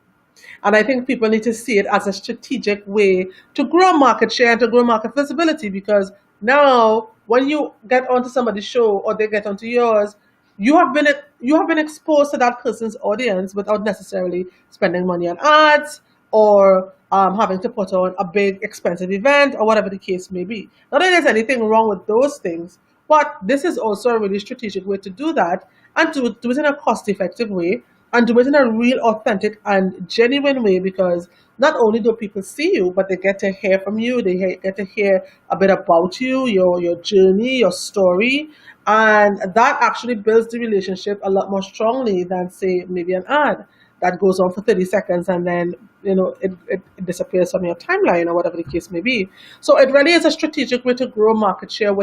And I think people need to see it as a strategic way to grow market share and to grow market visibility because now when you get onto somebody's show or they get onto yours, you have been you have been exposed to that person's audience without necessarily spending money on ads or having to put on a big expensive event or whatever the case may be. Not that there's anything wrong with those things, but this is also a really strategic way to do that and to do it in a cost effective way and do it in a real, authentic, and genuine way because not only do people see you, but they get to hear from you, get to hear a bit about you, your journey, your story, and that actually builds the relationship a lot more strongly than, say, maybe an ad that goes on for 30 seconds and then it disappears from your timeline or whatever the case may be. So it really is a strategic way to grow market share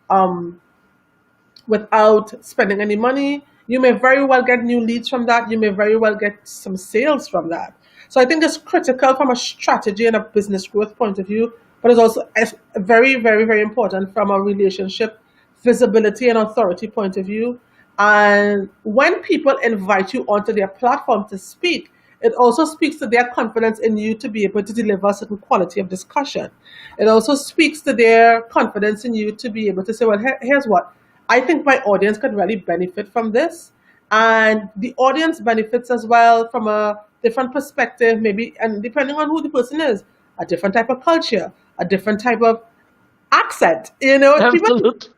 um, without spending any money. You may very well get new leads from that. You may very well get some sales from that. So I think it's critical from a strategy and a business growth point of view, but it's also very, very, very important from a relationship visibility and authority point of view. And when people invite you onto their platform to speak, it also speaks to their confidence in you to be able to deliver a certain quality of discussion. It also speaks to their confidence in you to be able to say, well, here's what I think my audience could really benefit from this. And the audience benefits as well from a different perspective, maybe, and depending on who the person is, a different type of culture, a different type of accent. Absolutely.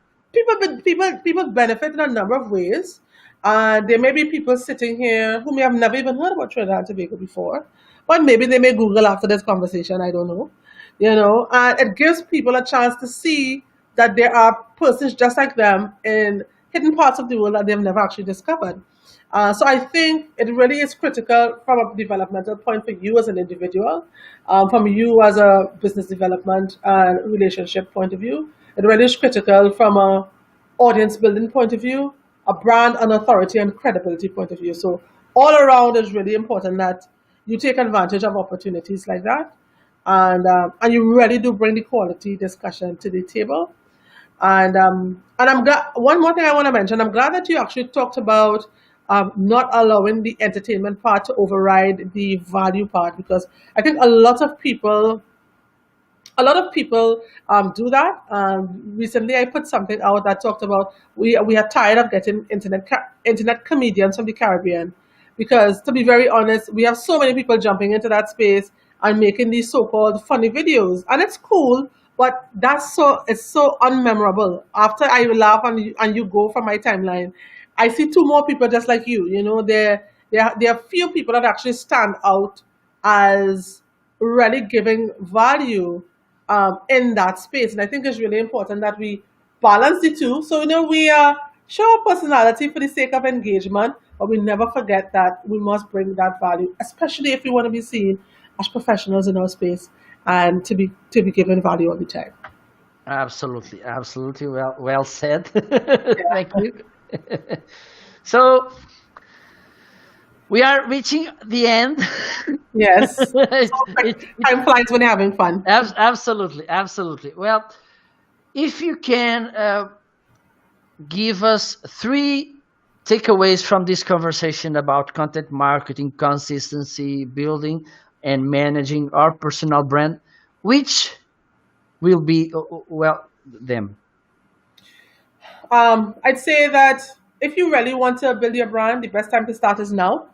People benefit in a number of ways. There may be people sitting here who may have never even heard about Trinidad and Tobago before, but maybe they may Google after this conversation. I don't know. And it gives people a chance to see that there are persons just like them in hidden parts of the world that they've never actually discovered. So I think it really is critical from a developmental point for you as an individual, from you as a business development and relationship point of view. It really is critical from a audience building point of view, a brand and authority and credibility point of view. So all around is really important that you take advantage of opportunities like that, and you really do bring the quality discussion to the table. And I'm glad. One more thing I want to mention. I'm glad that you actually talked about not allowing the entertainment part to override the value part because I think a lot of people a lot of people do that. Recently, I put something out that talked about we are tired of getting internet comedians from the Caribbean, because to be very honest, we have so many people jumping into that space and making these so-called funny videos, and it's cool. But it's so unmemorable. After I laugh and you go from my timeline, I see two more people just like you. You know, there are few people that actually stand out as really giving value in that space. And I think it's really important that we balance the two. So, we show our personality for the sake of engagement, but we never forget that we must bring that value, especially if we want to be seen as professionals in our space and to be given value all the time. Absolutely, absolutely. Well said. Thank Yeah. you. So we are reaching the end. Yes. it, Like, it, time flies when you're having fun. absolutely, absolutely. Well, if you can give us three takeaways from this conversation about content marketing, consistency, building, and managing our personal brand, which will be, well, them. I'd say that if you really want to build your brand, the best time to start is now.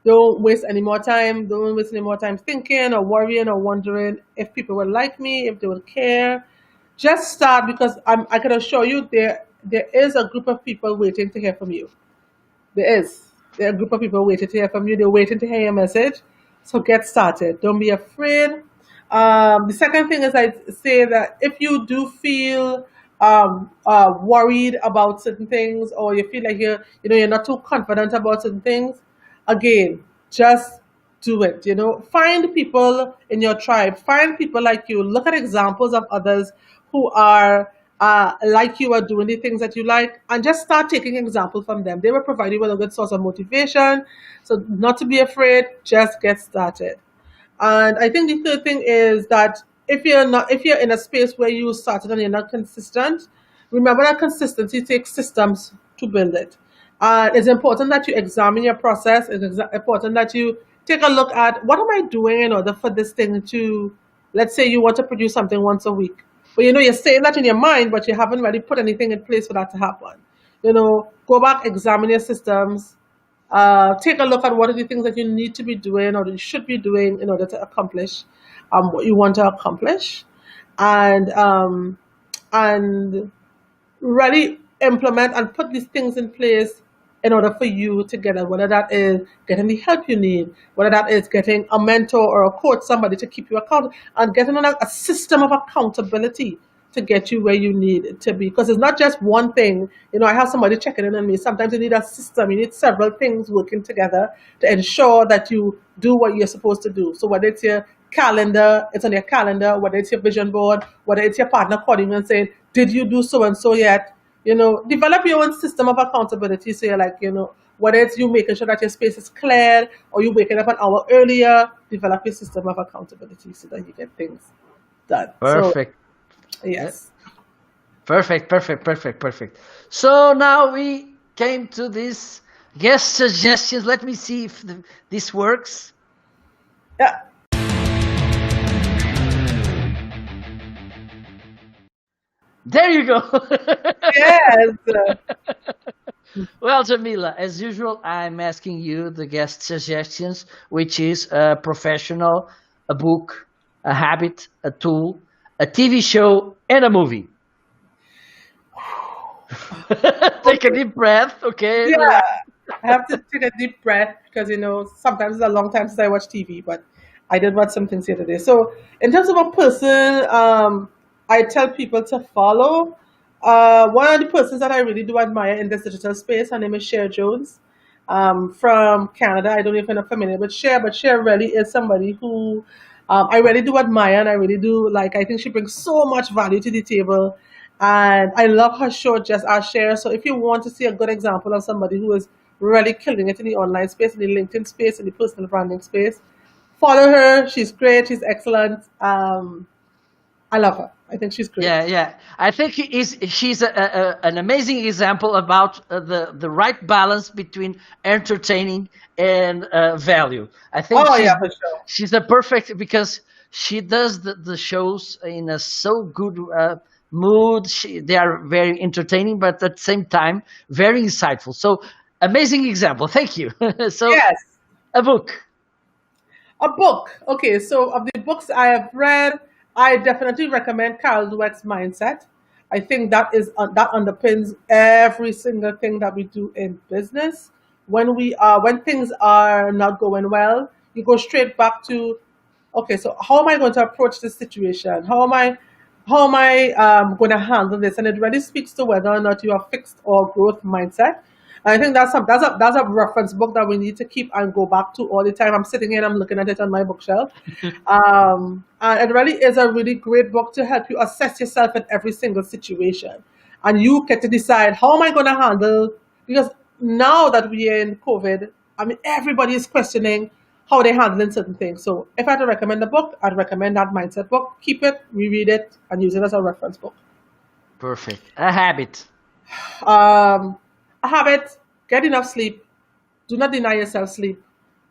Don't waste any more time. Don't waste any more time thinking or worrying or wondering if people will like me, if they will care. Just start, because I can assure you there is a group of people waiting to hear from you. There is. There are a group of people waiting to hear from you. They're waiting to hear your message. So get started. Don't be afraid. The second thing is, I say that if you do feel worried about certain things, or you feel like you're not too confident about certain things, again, just do it. Find people in your tribe. Find people like you. Look at examples of others who are like you are doing the things that you like, and just start taking example from them. They will provide you with a good source of motivation. So not to be afraid, just get started. And I think the third thing is that if you're in a space where you started and you're not consistent, remember that consistency takes systems to build it. It's important that you examine your process. It's important that you take a look at, what am I doing in order for this thing to, let's say you want to produce something once a week. But you're saying that in your mind, but you haven't really put anything in place for that to happen. Go back, examine your systems, take a look at what are the things that you need to be doing or you should be doing in order to accomplish what you want to accomplish, and and really implement and put these things in place in order for you to get it, whether that is getting the help you need, whether that is getting a mentor or a coach, somebody to keep you accountable, and getting on a system of accountability to get you where you need it to be. Because it's not just one thing. I have somebody checking in on me. Sometimes you need a system. You need several things working together to ensure that you do what you're supposed to do. So whether it's your calendar, it's on your calendar, whether it's your vision board, whether it's your partner calling you and saying, did you do so and so yet? Develop your own system of accountability. So you're like, whether it's you making sure that your space is cleared or you waking up an hour earlier, develop your system of accountability so that you get things done. So, Perfect. Yeah. yes. Perfect, perfect, perfect, perfect. So now we came to this guest suggestions. Let me see if this works. Yeah. There you go. Yes. Well, Jamila, as usual, I'm asking you the guest suggestions, which is a professional, a book, a habit, a tool, a TV show, and a movie. Take a deep breath, okay? Yeah. Relax. I have to take a deep breath because sometimes it's a long time since I watch TV, but I did watch some things the other day. So in terms of a person, I tell people to follow. One of the persons that I really do admire in this digital space, her name is Cher Jones, from Canada. I don't know if you're familiar with Cher, but Cher really is somebody who I really do admire, and I really do like. I think she brings so much value to the table, and I love her show, Just As Cher. So if you want to see a good example of somebody who is really killing it in the online space, in the LinkedIn space, in the personal branding space, follow her. She's great. She's excellent. I love her. I think she's great. Yeah, yeah. I think she's an amazing example about the right balance between entertaining and value. I think Oh yeah, for sure. she's a perfect, because She does the shows in a so good mood. They are very entertaining, but at the same time, very insightful. So, amazing example. Thank you. So, Yes. a book. A book. Okay, so of the books I have read, I definitely recommend Carol Dweck's Mindset. I think that underpins every single thing that we do in business. When things are not going well, you go straight back to, okay, so how am I going to approach this situation? How am I going to handle this? And it really speaks to whether or not you have fixed or growth mindset. And I think that's a reference book that we need to keep and go back to all the time. I'm sitting here and I'm looking at it on my bookshelf. And it really is a really great book to help you assess yourself in every single situation. And you get to decide, how am I going to handle, because now that we're in COVID, I mean, everybody is questioning how they're handling certain things. So if I had to recommend a book, I'd recommend that mindset book. Keep it, reread it, and use it as a reference book. Perfect. A habit. Um, a habit, get enough sleep. Do not deny yourself sleep.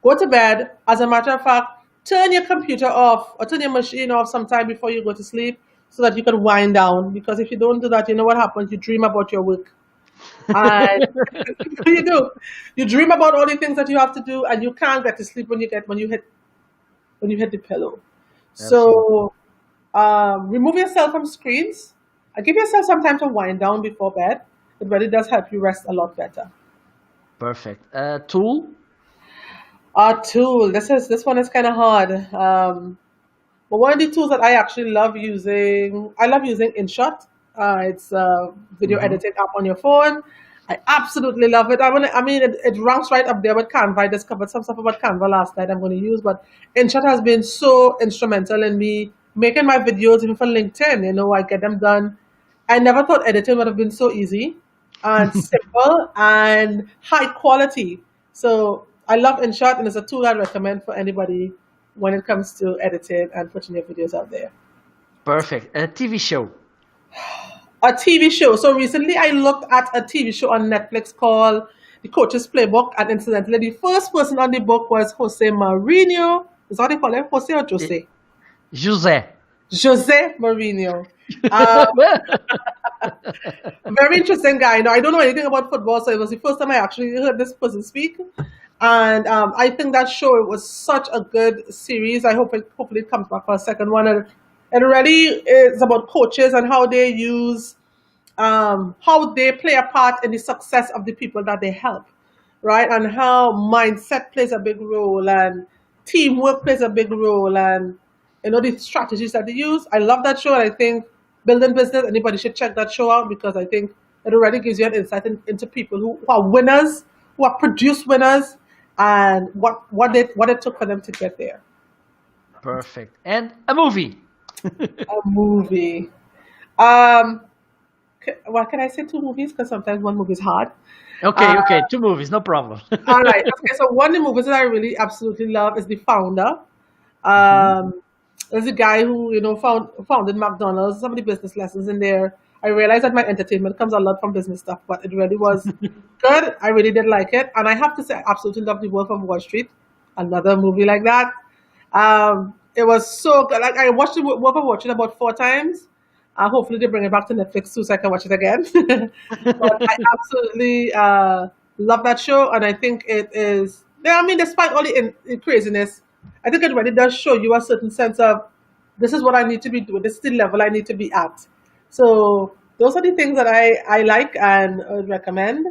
Go to bed. As a matter of fact, turn your computer off or turn your machine off sometime before you go to sleep so that you can wind down. Because if you don't do that, you know what happens? You dream about your work. And you do. You dream about all the things that you have to do, and you can't get to sleep when you hit the pillow. Absolutely. So remove yourself from screens. Give yourself some time to wind down before bed. It really does help you rest a lot better. Perfect. Tool. A tool. This one is kind of hard. But one of the tools that I actually I love using InShot. It's a video Hmm. editing app on your phone. I absolutely love it. It ranks right up there with Canva. I discovered some stuff about Canva last night I'm going to use, but InShot has been so instrumental in me making my videos, even for LinkedIn. I get them done. I never thought editing would have been so easy and simple and high quality. So I love InShot, and it's a tool I recommend for anybody when it comes to editing and putting your videos out there. Perfect. A TV show. A TV show. So recently I looked at a TV show on Netflix called The Coach's Playbook, and incidentally, the first person on the book was Jose Mourinho. Is that what they call him? Jose or Eh, Jose? José. Jose Mourinho. Uh, Very interesting guy. I don't know anything about football, so it was the first time I actually heard this person speak. And I think that show, it was such a good series. Hopefully it comes back for a second one. And it really is about coaches and how they play a part in the success of the people that they help, right? And how mindset plays a big role, and teamwork plays a big role, and the strategies that they use. I love that show, and I think building business, anybody should check that show out, because I think it already gives you an insight into people who are winners, who have produced winners, and what it took for them to get there. Perfect. And a movie. A movie. Um, what can I say? Two movies, because sometimes one movie is hard. Okay, Uh, okay. Two movies, no problem. all right. Okay. So one of the movies that I really absolutely love is The Founder. Mhm. Um, there's a guy who founded McDonald's. Some of the business lessons in there. I realized that my entertainment comes a lot from business stuff, but it really was good. I really did like it, and I have to say, I absolutely love The Wolf of Wall Street. Another movie like that. It was so good. Like, I watched The Wolf of Wall Street about 4 times. Hopefully they bring it back to Netflix too, so I can watch it again. But I absolutely love that show, and I think it is. Yeah, I mean, despite all the craziness, I think it really does show you a certain sense of, this is what I need to be doing. This is the level I need to be at. So those are the things that I like and recommend.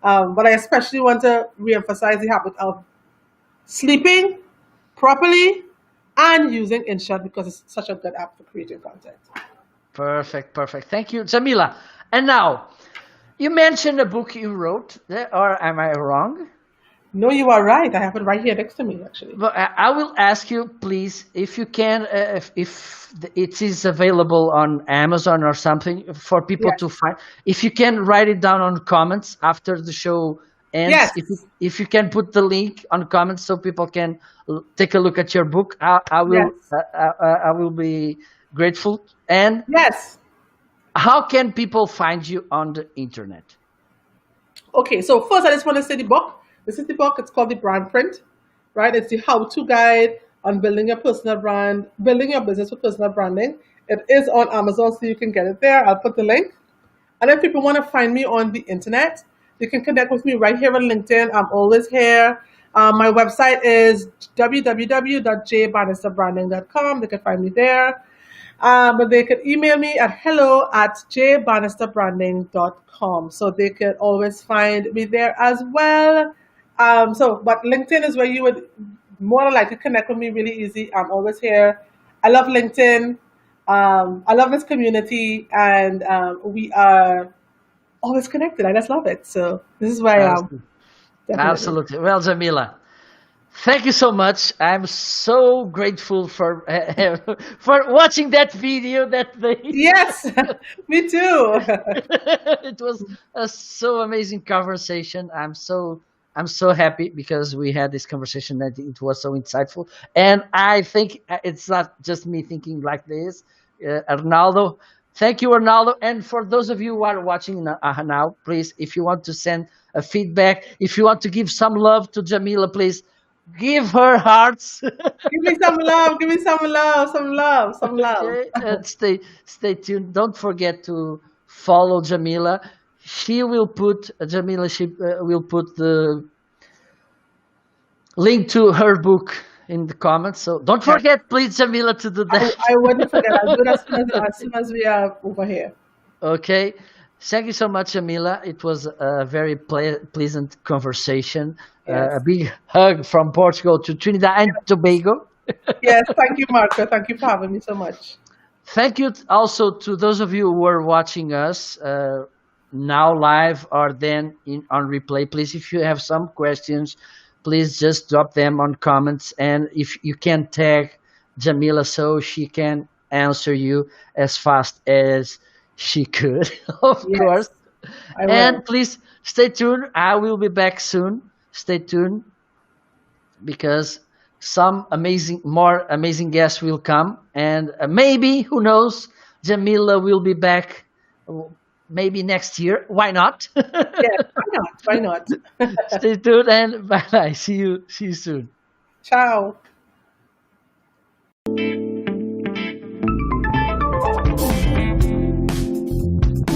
But I especially want to reemphasize the habit of sleeping properly and using InShot, because it's such a good app for creating content. Perfect, perfect. Thank you, Jamila. And now, you mentioned a book you wrote, or am I wrong? No, you are right. I have it right here next to me, actually. But I will ask you, please, if you can, if it is available on Amazon or something for people to Yes. find. If you can write it down on comments after the show ends, Yes. if you can put the link on comments so people can take a look at your book, Yes. I will be grateful. And Yes. how can people find you on the internet? Okay, so first I just want to say the book. This is the book. It's called The Brand Print, right? It's the how-to guide on building your personal brand, building your business with personal branding. It is on Amazon, so you can get it there. I'll put the link. And if people want to find me on the internet, you can connect with me right here on LinkedIn. I'm always here. My website is www.jbannisterbranding.com. They can find me there. But they can email me at hello@jbannisterbranding.com. So they can always find me there as well. But LinkedIn is where you would more than likely connect with me really easy. I'm always here. I love LinkedIn. I love this community, and we are always connected. I just love it. So this is where I am, Absolutely. definitely. Absolutely. Well, Jamila, thank you so much. I'm so grateful for for watching that video that they Yes, me too. it was a so amazing conversation. I'm so happy because we had this conversation that it was so insightful. And I think it's not just me thinking like this. Arnaldo, thank you, Arnaldo. And for those of you who are watching now, please, if you want to send a feedback, if you want to give some love to Jamila, please give her hearts. Give me some love. Give me some love. Some love. Some love. Okay, and stay tuned. Don't forget to follow Jamila. She will put Jamila. She will put the link to her book in the comments. So don't Yes, forget, please, Jamila, to do I that. wouldn't forget. I'll do it as soon as we are over here. Okay. Thank you so much, Jamila. It was a very pleasant conversation. A Yes. big hug from Portugal to Trinidad and Tobago. Yes. Thank you, Marco. Thank you for having me so much. Thank you also to those of you who are watching us now live or then on replay. Please, if you have some questions, please just drop them on comments. And if you can tag Jamila so she can answer you as fast as she could, of course. Yes, I will. And please stay tuned. I will be back soon. Stay tuned because some more amazing guests will come, and maybe, who knows, Jamila will be back. Maybe next year. Why not? Yes. Why not? Why not? Stay tuned and bye bye. See you soon. Ciao.